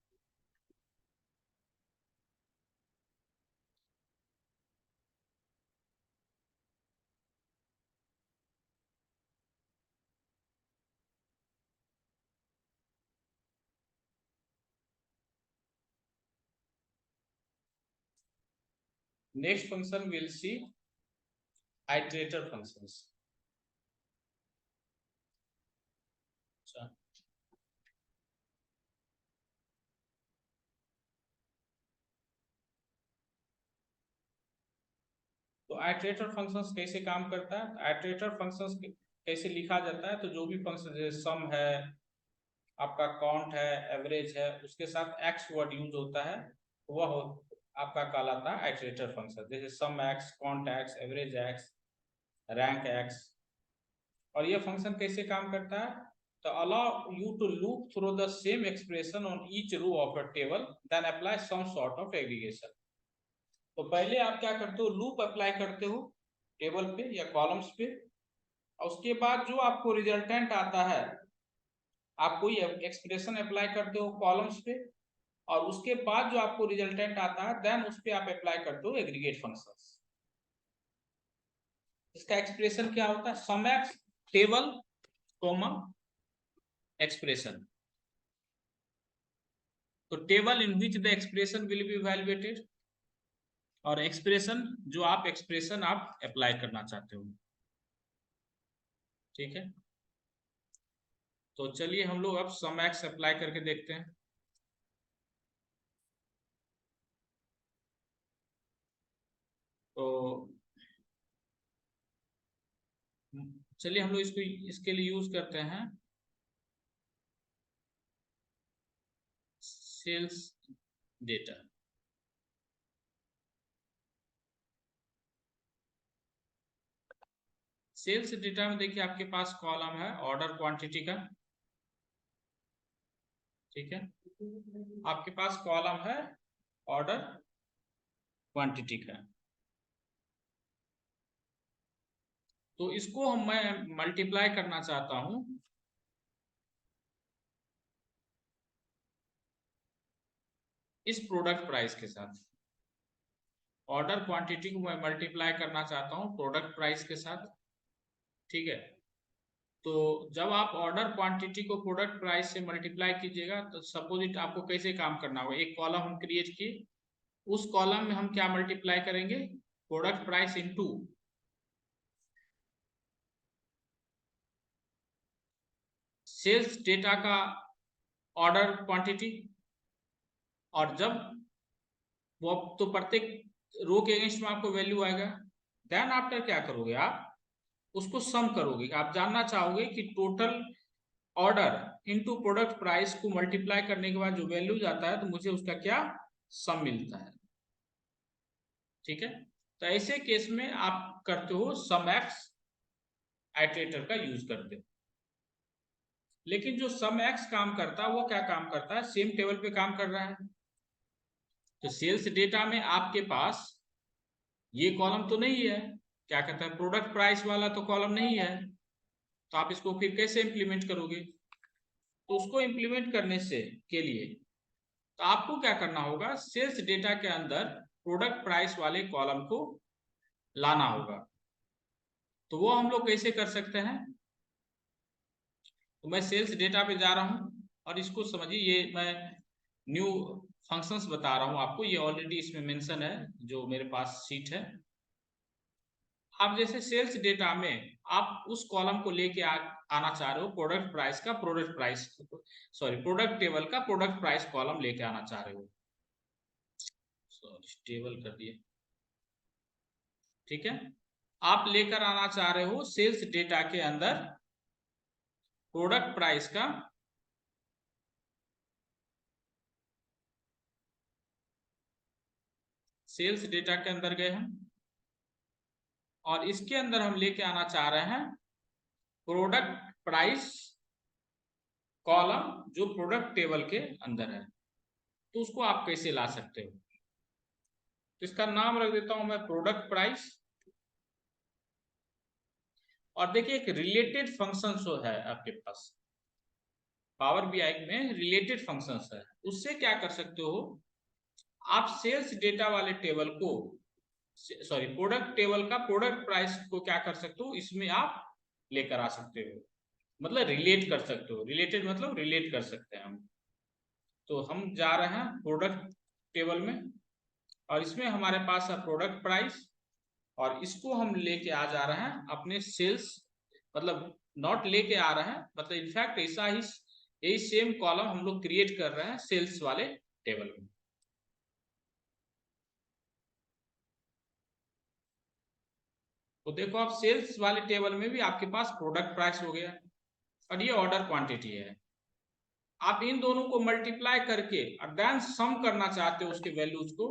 Next function we'll see iterator functions. तो आइटरेटर फंक्शंस कैसे काम करता है, आइटरेटर फंक्शंस कैसे लिखा जाता है, तो जो भी फंक्शन जैसे सम है, आपका काउंट है, एवरेज है, उसके साथ एक्स वर्ड यूज होता है, वह आपका कहलाता है आइटरेटर फंक्शन। जैसे sum X, count X, average X, rank X. और ये फंक्शन कैसे काम करता है, तो allow you to loop through the same expression on each row of a table then apply some sort of aggregation. तो पहले आप क्या करते हो, लूप अप्लाई करते हो टेबल पे या कॉलम्स पे, और उसके बाद जो आपको रिजल्टेंट आता है आप कोई एक्सप्रेशन अप्लाई करते हो कॉलम्स पे, और उसके बाद जो आपको रिजल्टेंट आता है देन उस पे आप अप्लाई करते हो एग्रीगेट फंक्शंस। इसका एक्सप्रेशन क्या होता है, सम एक्स टेबल कॉमा एक्सप्रेशन। तो table in which the expression will be evaluated, और एक्सप्रेशन जो आप एक्सप्रेशन आप अप्लाई करना चाहते हो। ठीक है, तो चलिए हम लोग अब सम एक्स अप्लाई करके देखते हैं। तो चलिए हम लोग इसको इसके लिए यूज करते हैं सेल्स डेटा। सेल्स डेटा में देखिए आपके पास कॉलम है ऑर्डर क्वांटिटी का। ठीक है, आपके पास कॉलम है ऑर्डर क्वांटिटी का। तो इसको मैं मल्टीप्लाई करना चाहता हूं इस प्रोडक्ट प्राइस के साथ। ऑर्डर क्वांटिटी को मैं मल्टीप्लाई करना चाहता हूं प्रोडक्ट प्राइस के साथ। ठीक है, तो जब आप ऑर्डर क्वांटिटी को प्रोडक्ट प्राइस से मल्टीप्लाई कीजिएगा तो सपोजिट आपको कैसे काम करना होगा, एक कॉलम हम क्रिएट किए, उस कॉलम में हम क्या मल्टीप्लाई करेंगे, product price into sales data का ऑर्डर क्वांटिटी। और जब वो तो प्रत्येक रो के अगेंस्ट में आपको वैल्यू आएगा, देन आफ्टर क्या करोगे, आप उसको सम करोगे। आप जानना चाहोगे कि total order into product price को मल्टीप्लाई करने के बाद जो वैल्यू जाता है तो मुझे उसका क्या सम मिलता है। ठीक है, तो ऐसे केस में आप करते हो सम एक्स आइटरेटर का यूज करते हो। लेकिन जो सम एक्स काम करता है वो क्या काम करता है, सेम टेबल पे काम कर रहा है। तो सेल्स डेटा में आपके पास ये कॉलम तो नहीं है, क्या कहता है, प्रोडक्ट प्राइस वाला तो कॉलम नहीं है। तो आप इसको फिर कैसे इंप्लीमेंट करोगे, तो उसको इंप्लीमेंट करने से के लिए तो आपको क्या करना होगा, सेल्स डेटा के अंदर प्रोडक्ट प्राइस वाले कॉलम को लाना होगा। तो वो हम लोग कैसे कर सकते हैं, तो मैं सेल्स डेटा पे जा रहा हूं और इसको समझिए, ये मैं न्यू फंक्शंस बता रहा हूं आपको, ये ऑलरेडी इसमें मेंशन है जो मेरे पास शीट है। आप जैसे सेल्स डेटा में आप उस कॉलम को लेके आना चाह रहे हो, प्रोडक्ट प्राइस का product price, sorry product table का प्रोडक्ट प्राइस कॉलम लेके आना चाह रहे हो, सॉरी टेबल कर दिए। ठीक है, आप लेकर आना चाह रहे हो सेल्स डेटा के अंदर प्रोडक्ट प्राइस का सेल्स डेटा के अंदर गए हम और इसके अंदर हम लेके आना चाह रहे हैं प्रोडक्ट प्राइस कॉलम जो प्रोडक्ट टेबल के अंदर है। तो उसको आप कैसे ला सकते हो, तो इसका नाम रख देता हूं मैं प्रोडक्ट प्राइस। और देखिए एक रिलेटेड फंक्शन जो है आपके पास पावर बीआई में, रिलेटेड फंक्शंस है, उससे क्या कर सकते हो, आप सेल्स डेटा वाले टेबल को, सॉरी प्रोडक्ट टेबल का प्रोडक्ट प्राइस को क्या कर सकते हो, इसमें आप लेकर आ सकते हो, मतलब रिलेट कर सकते हो। रिलेटेड मतलब रिलेट कर सकते हैं हम। तो हम जा रहे हैं प्रोडक्ट टेबल में और इसमें हमारे पास है प्रोडक्ट प्राइस और इसको हम लेके आ जा रहे हैं अपने सेल्स, मतलब नॉट लेके आ रहे हैं, मतलब इनफैक्ट ऐसा ही यही सेम कॉलम हम लोग क्रिएट कर रहे हैं सेल्स वाले टेबल में। तो देखो आप सेल्स वाले टेबल में भी आपके पास प्रोडक्ट प्राइस हो गया और ये ऑर्डर क्वांटिटी है। आप इन दोनों को मल्टीप्लाई करके और देन सम करना चाहते हो उसके वैल्यूज को,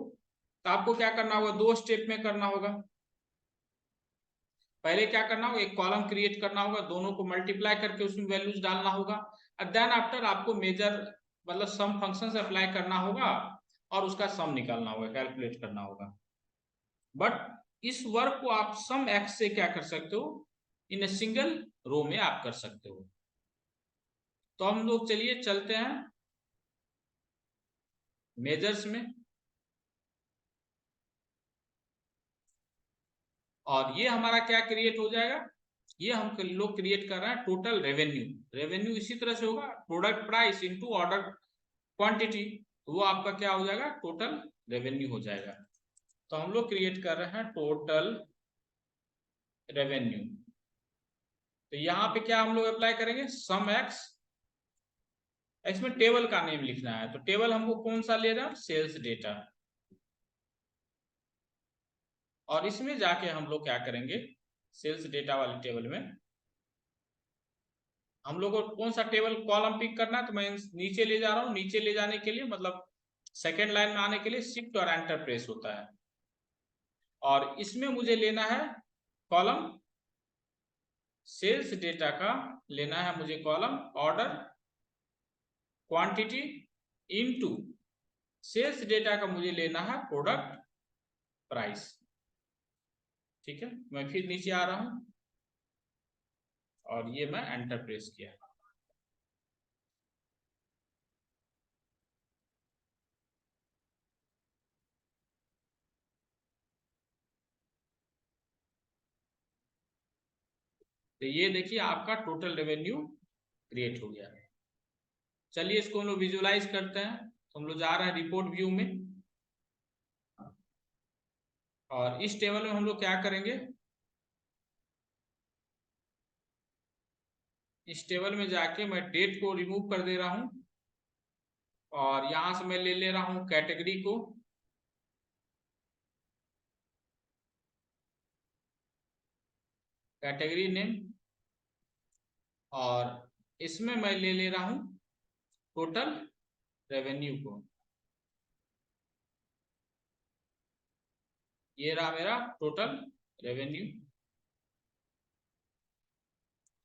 तो आपको क्या करना होगा, दो स्टेप में करना होगा। पहले क्या करना होगा, एक कॉलम क्रिएट करना होगा, दोनों को मल्टीप्लाई करके उसमें वैल्यूज डालना होगा और देन आफ्टर आपको मेजर मतलब सम फंक्शन अप्लाई करना होगा और उसका सम निकालना होगा, कैलकुलेट करना होगा। बट इस वर्क को आप सम एक्स से क्या कर सकते हो, इन ए सिंगल रो में आप कर सकते हो। तो हम लोग चलिए चलते हैं मेजर्स में और ये हमारा क्या क्रिएट हो जाएगा, ये हम लोग क्रिएट कर रहे हैं टोटल रेवेन्यू। रेवेन्यू इसी तरह से होगा, product price into order quantity, तो वो आपका क्या हो जाएगा, टोटल रेवेन्यू हो जाएगा। तो हम लोग क्रिएट कर रहे हैं टोटल रेवेन्यू। तो यहाँ पे क्या हम लोग अप्लाई करेंगे, सम एक्स, इसमें टेबल का नेम लिखना है। तो टेबल हमको कौन सा ले रहा है, सेल्स डेटा। और इसमें जाके हम लोग क्या करेंगे, सेल्स डेटा वाले टेबल में हम लोग को कौन सा टेबल कॉलम पिक करना है, तो मैं नीचे ले जा रहा हूँ। नीचे ले जाने के लिए मतलब सेकेंड लाइन में आने के लिए शिफ्ट और एंटर प्रेस होता है और इसमें मुझे लेना है कॉलम सेल्स डेटा का, लेना है मुझे column order quantity into sales data का मुझे लेना है प्रोडक्ट प्राइस। ठीक है, मैं फिर नीचे आ रहा हूं और ये मैं एंटर प्रेस किया। तो ये देखिए आपका टोटल रेवेन्यू क्रिएट हो गया है। चलिए इसको हम लोग विजुअलाइज करते हैं। तो हम लोग जा रहे हैं रिपोर्ट व्यू में और इस टेबल में हम लोग क्या करेंगे, इस टेबल में जाके मैं डेट को रिमूव कर दे रहा हूं और यहां से मैं ले ले रहा हूं कैटेगरी को कैटेगरी नेम, और इसमें मैं ले रहा हूं टोटल रेवेन्यू को। ये रहा मेरा टोटल रेवेन्यू,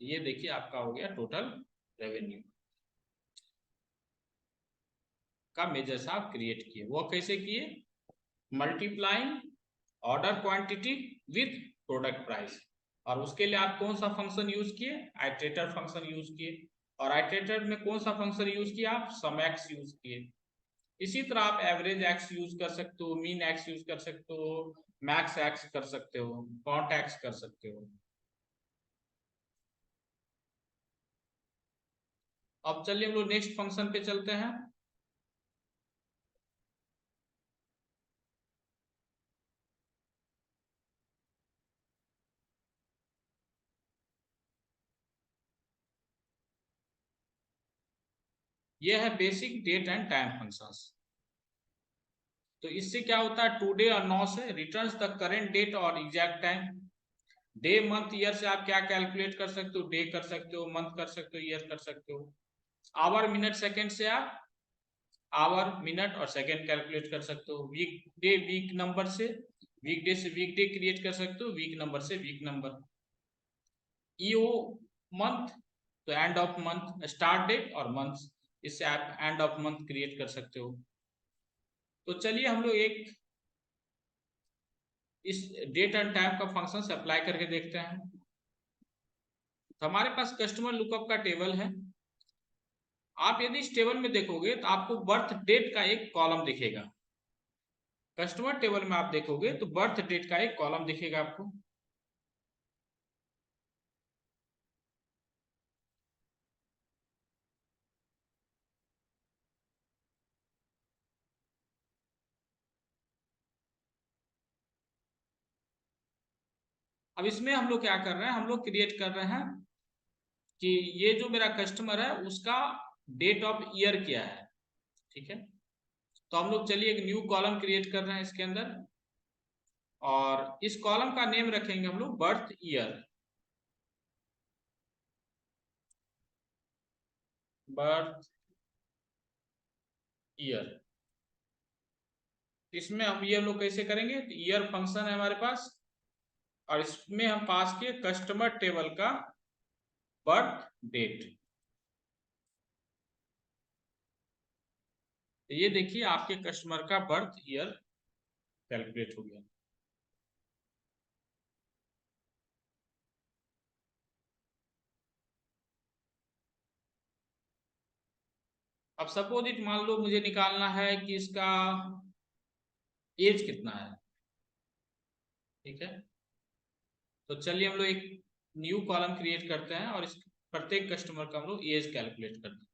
ये देखिए आपका हो गया टोटल रेवेन्यू का मेजर्स आप क्रिएट किए। वो कैसे किए? Multiplying order quantity with product price, और उसके लिए आप कौन सा फंक्शन यूज किए? आइटरेटर फंक्शन यूज किए। और आइटरेटर में कौन सा फंक्शन यूज किया? आप सम एक्स यूज किए। इसी तरह आप एवरेज एक्स यूज कर सकते हो, मीन एक्स यूज कर सकते हो, मैक्स एक्स कर सकते हो, कॉन्ट एक्स कर सकते हो। अब चलिए हम लोग नेक्स्ट फंक्शन पे चलते हैं। ये है basic date and time functions. तो इससे क्या होता है? टुडे और नाउ से रिटर्न्स द करेंट डेट और exact time. Day month year से आप क्या कैलकुलेट कर सकते हो? डे कर सकते हो, मंथ कर सकते हो, ईयर कर सकते हो। आवर मिनट सेकंड से आप आवर मिनट और सेकंड कैलकुलेट कर सकते हो। वीक डे वीक नंबर से वीक डे क्रिएट कर सकते हो, वीक नंबर से वीक नंबर। ईओ मंथ, तो end of month, start date और मंथ, इससे आप एंड ऑफ मंथ क्रिएट कर सकते हो। तो चलिए हम लोग एक इस डेट एंड टाइम का फंक्शन से अप्लाई करके देखते हैं। तो हमारे पास कस्टमर लुकअप का टेबल है। आप यदि इस टेबल में देखोगे तो आपको बर्थ डेट का एक कॉलम दिखेगा। कस्टमर टेबल में आप देखोगे तो बर्थ डेट का एक कॉलम दिखेगा आपको। अब इसमें हम लोग क्या कर रहे हैं? हम लोग क्रिएट कर रहे हैं कि ये जो मेरा कस्टमर है उसका डेट ऑफ ईयर क्या है। ठीक है, तो हम लोग चलिए एक न्यू कॉलम क्रिएट कर रहे हैं इसके अंदर, और इस कॉलम का नेम रखेंगे हम लोग बर्थ ईयर। बर्थ ईयर, इसमें हम ये लोग कैसे करेंगे? ईयर फंक्शन है हमारे पास, और इसमें हम पास किए कस्टमर टेबल का बर्थ डेट। तो ये देखिए आपके कस्टमर का बर्थ ईयर कैलकुलेट हो गया। अब सपोज इट मान लो मुझे निकालना है कि इसका एज कितना है। ठीक है, तो चलिए हम लोग एक न्यू कॉलम क्रिएट करते हैं और इस प्रत्येक कस्टमर का हम लोग एज कैलकुलेट करते हैं।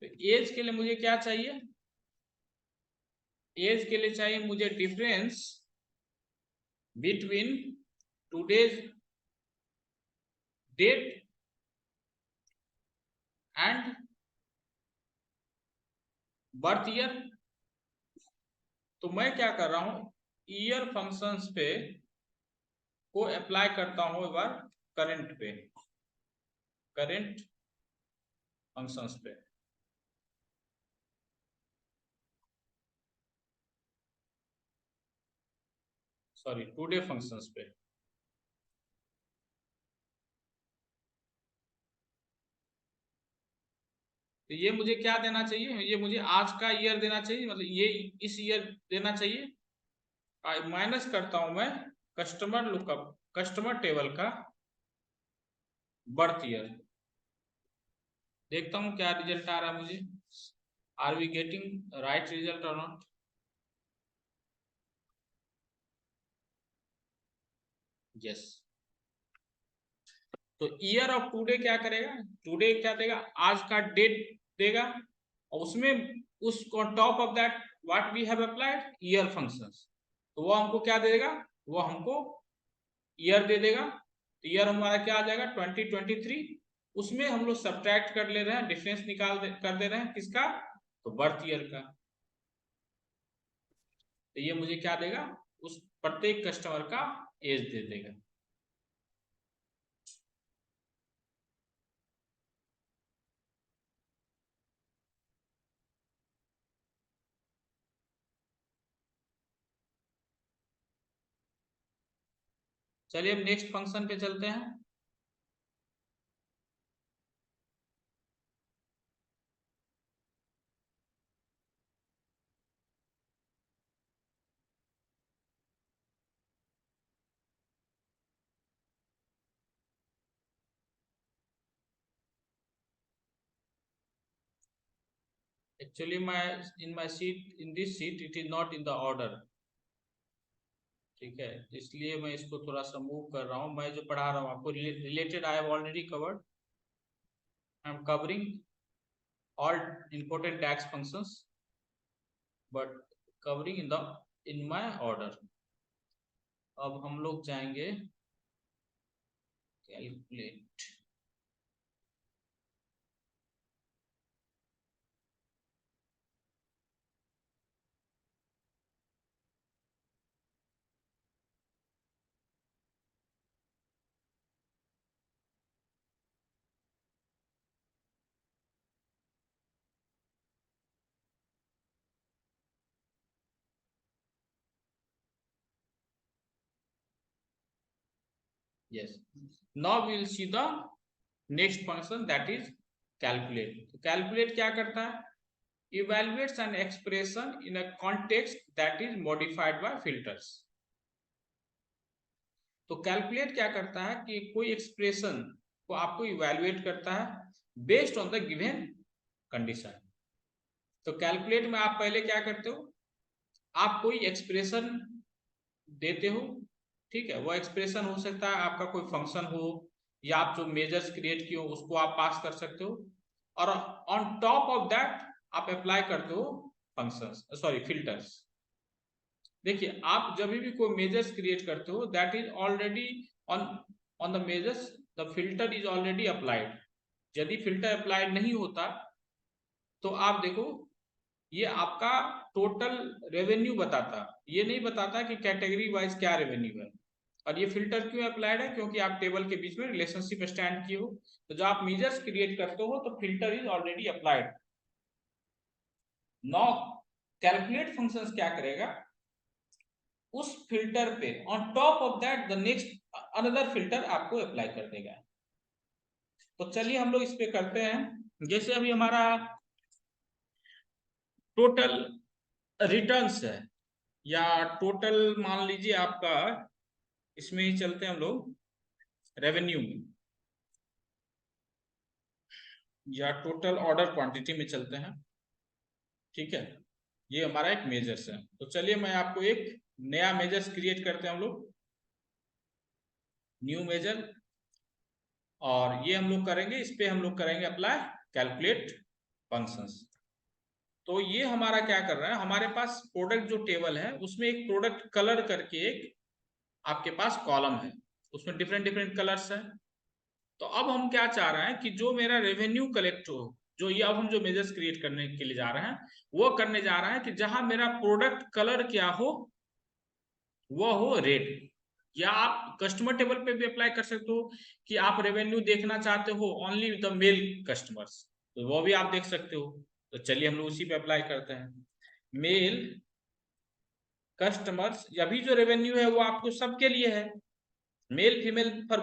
तो एज के लिए मुझे क्या चाहिए? एज के लिए चाहिए मुझे difference between today's date and birth year. तो मैं क्या कर रहा हूं? ईयर फंक्शंस पे को अप्लाई करता हूं एक बार करेंट पे, करेंट फंक्शंस पे। सॉरी, टुडे फंक्शंस पे। तो ये मुझे क्या देना चाहिए? ये मुझे आज का ईयर देना चाहिए, मतलब ये इस ईयर देना चाहिए। माइनस करता हूं मैं कस्टमर लुकअप, कस्टमर टेबल का बर्थ ईयर। देखता हूं क्या रिजल्ट आ रहा है मुझे। Are we getting right result or not? Yes. तो ईयर ऑफ टुडे क्या करेगा? टुडे क्या देगा? आज का डेट देगा, और उसमें उस top of that what we have applied year functions, तो वो हमको क्या देगा? वो हमको ईयर दे देगा। तो ईयर हमारा क्या आ जाएगा? 2023। उसमें हम लोग सब्ट्रैक्ट कर ले रहे हैं, डिफरेंस कर दे रहे हैं किसका? तो बर्थ ईयर का। तो ये मुझे क्या देगा, उस प्रत्येक कस्टमर का एज दे देगा। चलिए अब नेक्स्ट फंक्शन पे चलते हैं। Actually in this sheet it is not in the order, ठीक है, इसलिए मैं इसको थोड़ा सा मूव कर रहा हूँ। मैं जो पढ़ा रहा हूँ आपको related I have already covered, I am covering all important DAX functions but covering in my order। अब हम लोग जाएंगे calculate. yes, now we will see the next function that is calculate। तो calculate क्या करता है, evaluates an expression in a context that is modified by filters। तो calculate क्या करता है कि कोई एक्सप्रेशन को आपको इवैल्यूएट करता है based on the given condition. तो कैलकुलेट में आप पहले क्या करते हो, आप कोई एक्सप्रेशन देते हो, ठीक है, वो एक्सप्रेशन हो सकता है आपका कोई फंक्शन हो या आप जो मेजर्स क्रिएट किए हो उसको आप पास कर सकते हो, और ऑन टॉप ऑफ दैट आप अप्लाई करते हो फंक्शंस, सॉरी फिल्टर्स। देखिए आप जब भी कोई मेजर्स क्रिएट करते हो that is already on the measures the filter is already applied. यदि फिल्टर अप्लाइड नहीं होता तो आप देखो ये आपका टोटल रेवेन्यू बताता, ये नहीं बताता कि कैटेगरी वाइज क्या रेवेन्यू है। और ये फिल्टर क्यों अप्लाइड है, क्योंकि आप टेबल के बीच में रिलेशनशिप स्टैंड किए हो। तो जब आप मेजर्स क्रिएट करते हो तो filter is already applied. Now calculate functions क्या करेगा, उस फिल्टर पे on top of that the next another filter आपको अप्लाई कर देगा। तो चलिए हम लोग इस पे करते हैं। जैसे अभी हमारा टोटल रिटर्न्स है या टोटल मान लीजिए आपका, इसमें ही चलते हैं हम लोग रेवेन्यू में या टोटल ऑर्डर क्वांटिटी में चलते हैं, ठीक है। ये हमारा एक मेजर्स है। तो चलिए मैं आपको एक नया मेजर्स क्रिएट करते हैं हम लोग, न्यू मेजर, और ये हम लोग करेंगे, इस पे हम लोग करेंगे अप्लाई कैलकुलेट फंक्शंस। तो ये हमारा क्या कर रहा है, हमारे पास प्रोडक्ट जो टेबल है उसमें एक प्रोडक्ट कलर करके एक आपके पास कॉलम है, उसमें डिफरेंट डिफरेंट कलर्स है। तो अब हम क्या चाह रहे हैं कि जो मेरा रेवेन्यू कलेक्ट हो, जो ये अब हम जो मेजर्स क्रिएट करने के लिए जा रहे हैं वो करने जा रहे हैं कि जहां मेरा प्रोडक्ट कलर क्या हो, वो हो रेड। या आप कस्टमर टेबल पे भी अप्लाई कर सकते हो कि आप रेवेन्यू देखना चाहते हो ओनली द मेल कस्टमर्स, तो वो भी आप देख सकते हो। तो चलिए हम लोग उसी पे अप्लाई करते हैं, मेल कस्टमर्स। अभी जो रेवेन्यू है वो आपको सबके लिए है, मेल फीमेल फॉर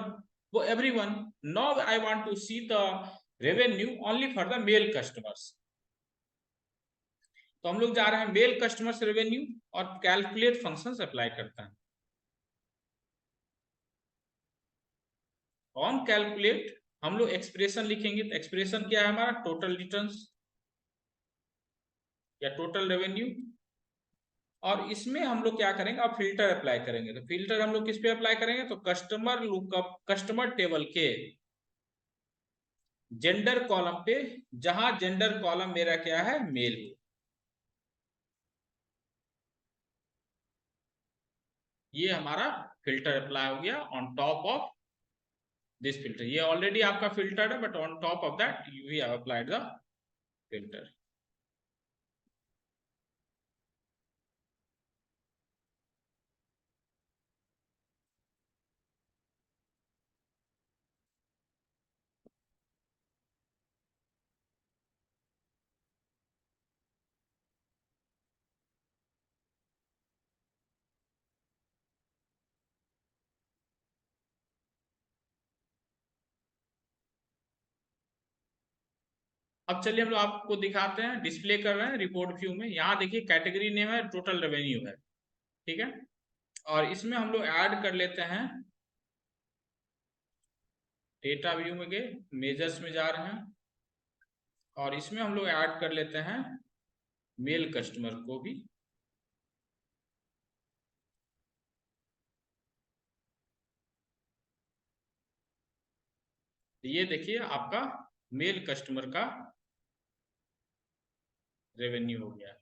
वो everyone. Now I want to see the revenue only for the male customers. तो हम लोग जा रहे हैं मेल कस्टमर्स रेवेन्यू और कैलकुलेट फंक्शंस अप्लाई करते हैं। ऑन कैलकुलेट हम लोग एक्सप्रेशन लिखेंगे। तो एक्सप्रेशन क्या है हमारा, टोटल रिटर्न्स या टोटल रेवेन्यू। और इसमें हम लोग क्या करेंगे, अब फिल्टर अप्लाई करेंगे। तो फिल्टर हम लोग किस पे अप्लाई करेंगे, तो कस्टमर लुकअप, कस्टमर टेबल के जेंडर कॉलम पे, जहां जेंडर कॉलम मेरा क्या है, मेल। ये हमारा फिल्टर अप्लाई हो गया on top of this filter. ये ऑलरेडी आपका फिल्टर है but on top of that we have applied the filter. अब चलिए हम लोग आपको दिखाते हैं, डिस्प्ले कर रहे हैं रिपोर्ट व्यू में। यहाँ देखिए कैटेगरी नेम है, टोटल रेवेन्यू है, ठीक है। और इसमें हम लोग ऐड कर लेते हैं, डेटा व्यू में गए, मेजर्स में जा रहे हैं और इसमें हम लोग ऐड कर लेते हैं मेल कस्टमर को भी। ये देखिए आपका मेल कस्टमर का रेवेन्यू हो गया।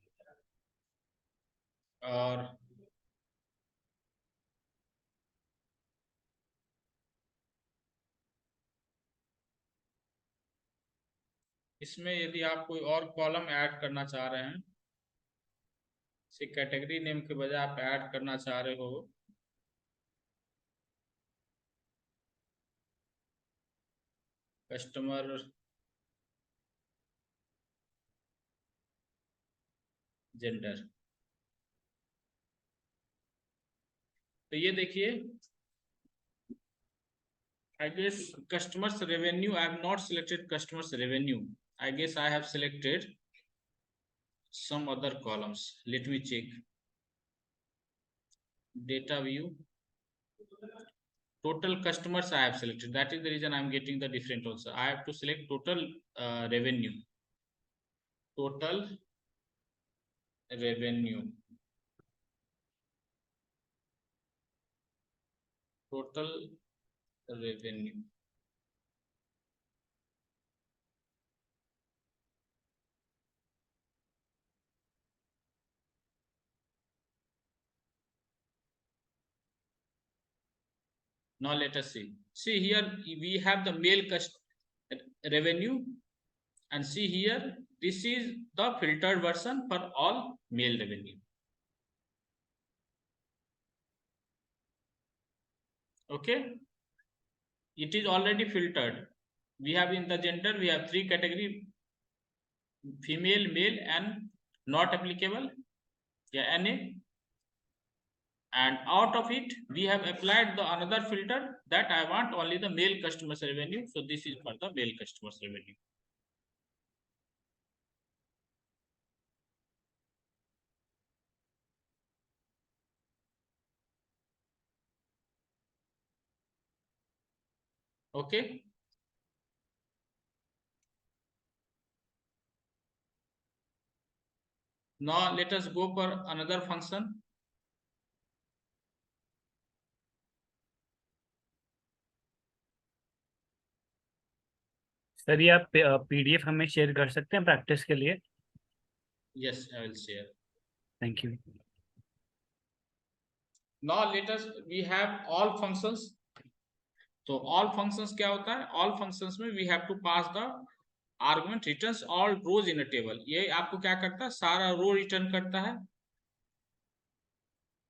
और इसमें यदि आप कोई और कॉलम ऐड करना चाह रहे हैं, से कैटेगरी नेम के बजाय आप ऐड करना चाह रहे हो, कस्टमर जेंडर, तो ये देखिए I guess customers revenue, I have not selected customers revenue. I guess I have selected some other columns. Let me check. Data view. Total customers I have selected. That is the reason I am getting the different also. I have to select total revenue. Total revenue. Total revenue. Now let us see. See here we have the male revenue, and see here this is the filtered version for all male revenue. Okay, it is already filtered. We have in the gender, we have 3 category: female, male, and not applicable, yeah, NA. And out of it we have applied the another filter that I want only the male customers revenue. So this is for the male customers revenue. Okay. Now let us go for another function. Sir ये आप PDF हमें share कर सकते हैं practice के लिए? Yes, I will share. Thank you. Now let us, we have all functions. तो all functions क्या होता है? All functions में we have to pass the argument returns all rows in a table. ये आपको क्या करता है? सारा रो रिटर्न करता है।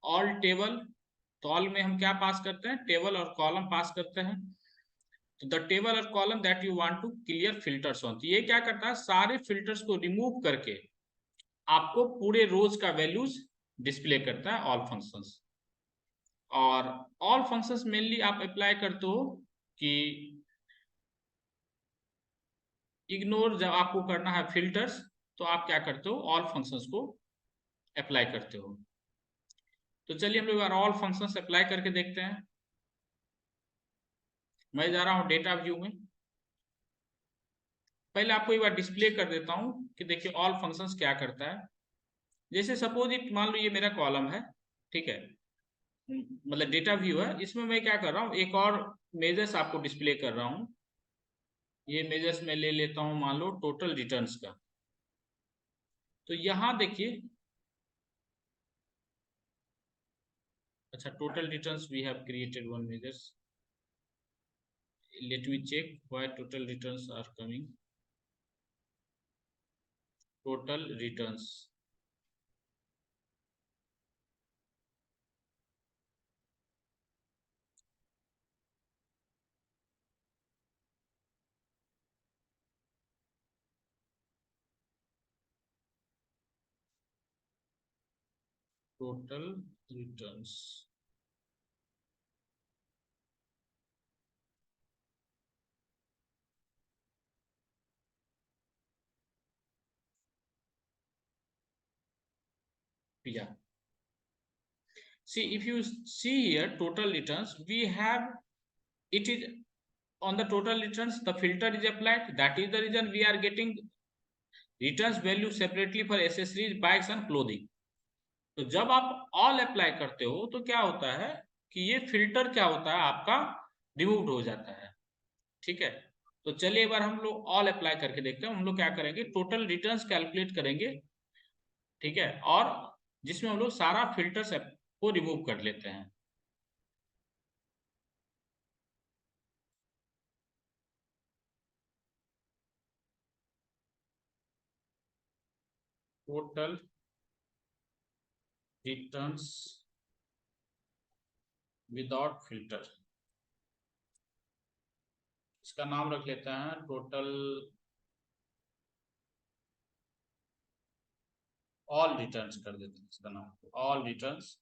all table, तो all में हम क्या पास करते हैं? टेबल और कॉलम पास करते हैं। तो द टेबल और column that you want to clear filters on, तो ये क्या करता है? सारे फिल्टर्स को रिमूव करके आपको पूरे रोज का वैल्यूज डिस्प्ले करता है ऑल फंक्शंस। और ऑल फंक्शंस मेनली आप अप्लाई करते हो कि इग्नोर जब आपको करना है फिल्टर्स, तो आप क्या करते हो? ऑल फंक्शंस को अप्लाई करते हो। तो चलिए हम लोग ऑल फंक्शंस अप्लाई करके देखते हैं। मैं जा रहा हूं डेटा व्यू में। पहले आपको एक बार डिस्प्ले कर देता हूं कि देखिए ऑल फंक्शंस क्या करता है। जैसे सपोज इट, मान लो ये मेरा कॉलम है, ठीक है, मतलब डेटा व्यू है। इसमें मैं क्या कर रहा हूँ? एक और मेजर्स आपको डिस्प्ले कर रहा हूँ। ये मेजर्स में ले लेता हूँ, मान लो टोटल रिटर्न्स का। तो यहाँ देखिए, अच्छा, total returns we have created one measures. let me check why total returns are coming. Total returns, total returns, Yeah. See, if you see here total returns, we have it is on the total returns, the filter is applied. That is the reason we are getting returns value separately for accessories, bikes and clothing. तो जब आप all apply करते हो तो क्या होता है कि ये फिल्टर क्या होता है आपका रिमूव हो जाता है। ठीक है, तो चलिए एक बार हम लोग ऑल अप्लाई करके देखते हैं। हम लोग क्या करेंगे, टोटल रिटर्न्स कैलकुलेट करेंगे। ठीक है, और जिसमें हम लोग सारा फिल्टर्स को रिमूव कर लेते हैं। टोटल रिटर्न्स विदाउट फिल्टर, इसका नाम रख लेते हैं टोटल ऑल रिटर्न्स कर देते हैं, इसका नाम ऑल रिटर्न्स।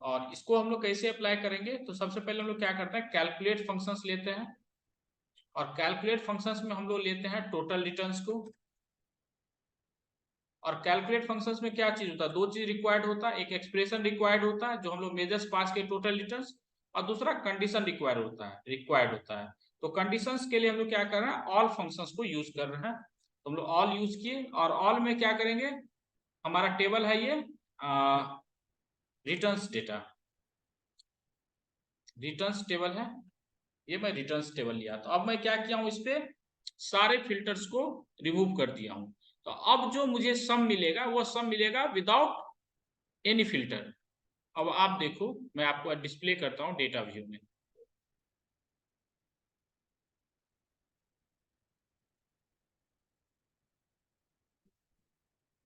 और इसको हम लोग कैसे अप्लाई करेंगे, तो सबसे पहले हम लोग क्या करते हैं, कैलकुलेट फंक्शंस लेते हैं। और कैलकुलेट फंक्शंस में हम लोग लेते हैं टोटल रिटर्न्स को। और कैलकुलेट फंक्शंस में क्या चीज होता है, दो चीज रिक्वायर्ड होता है। एक एक्सप्रेशन रिक्वायर्ड होता है जो हम लोग मेजर्स पास के टोटल रिटर्न्स, और दूसरा कंडीशन रिक्वायर्ड होता है। तो कंडीशंस के लिए हम लोग क्या कर रहे हैं, ऑल फंक्शंस को यूज कर रहे हैं। तो हम लोग ऑल यूज किए, और ऑल में क्या करेंगे, हमारा टेबल है ये रिटर्न्स डेटा, रिटर्न्स टेबल है ये, मैं रिटर्न्स टेबल लिया। तो अब मैं क्या किया हूं, इस पे सारे फिल्टर्स को रिमूव कर दिया हूं। तो अब जो मुझे सम मिलेगा वो सम मिलेगा विदाउट एनी फिल्टर। अब आप देखो, मैं आपको डिस्प्ले करता हूं डेटा व्यू में।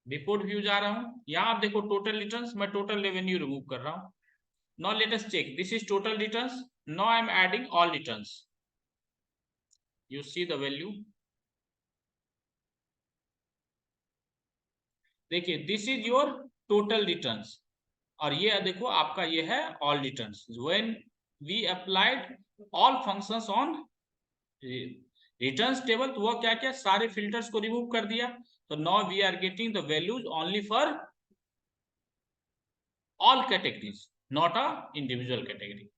रिपोर्ट व्यू जा रहा हूं, यहां आप देखो टोटल रिटर्न्स, मैं टोटल रेवेन्यू रिमूव कर रहा हूं। Now let us check, this is total returns, now I am adding all returns. You see the value, देखिए this is your total returns, और ये देखो आपका ये है all returns. When we applied all functions on returns table, तो वो क्या क्या सारे फिल्टर्स को रिमूव कर दिया। तो now we are getting the values only for all categories, not a individual category.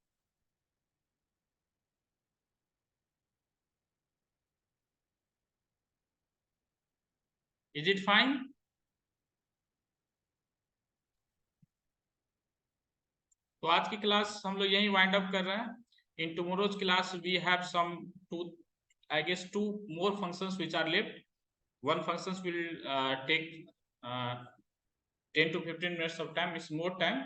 Is it fine? तो आज की क्लास हम लोग यही वाइंड अप कर रहे हैं। In tomorrow's class we have some two more functions which are left. One functions will take 10 to 15 minutes of time, it's more time.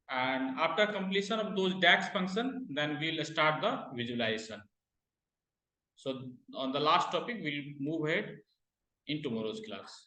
And after completion of those DAX function, then we'll start the visualization. So on the last topic, we'll move ahead in tomorrow's class.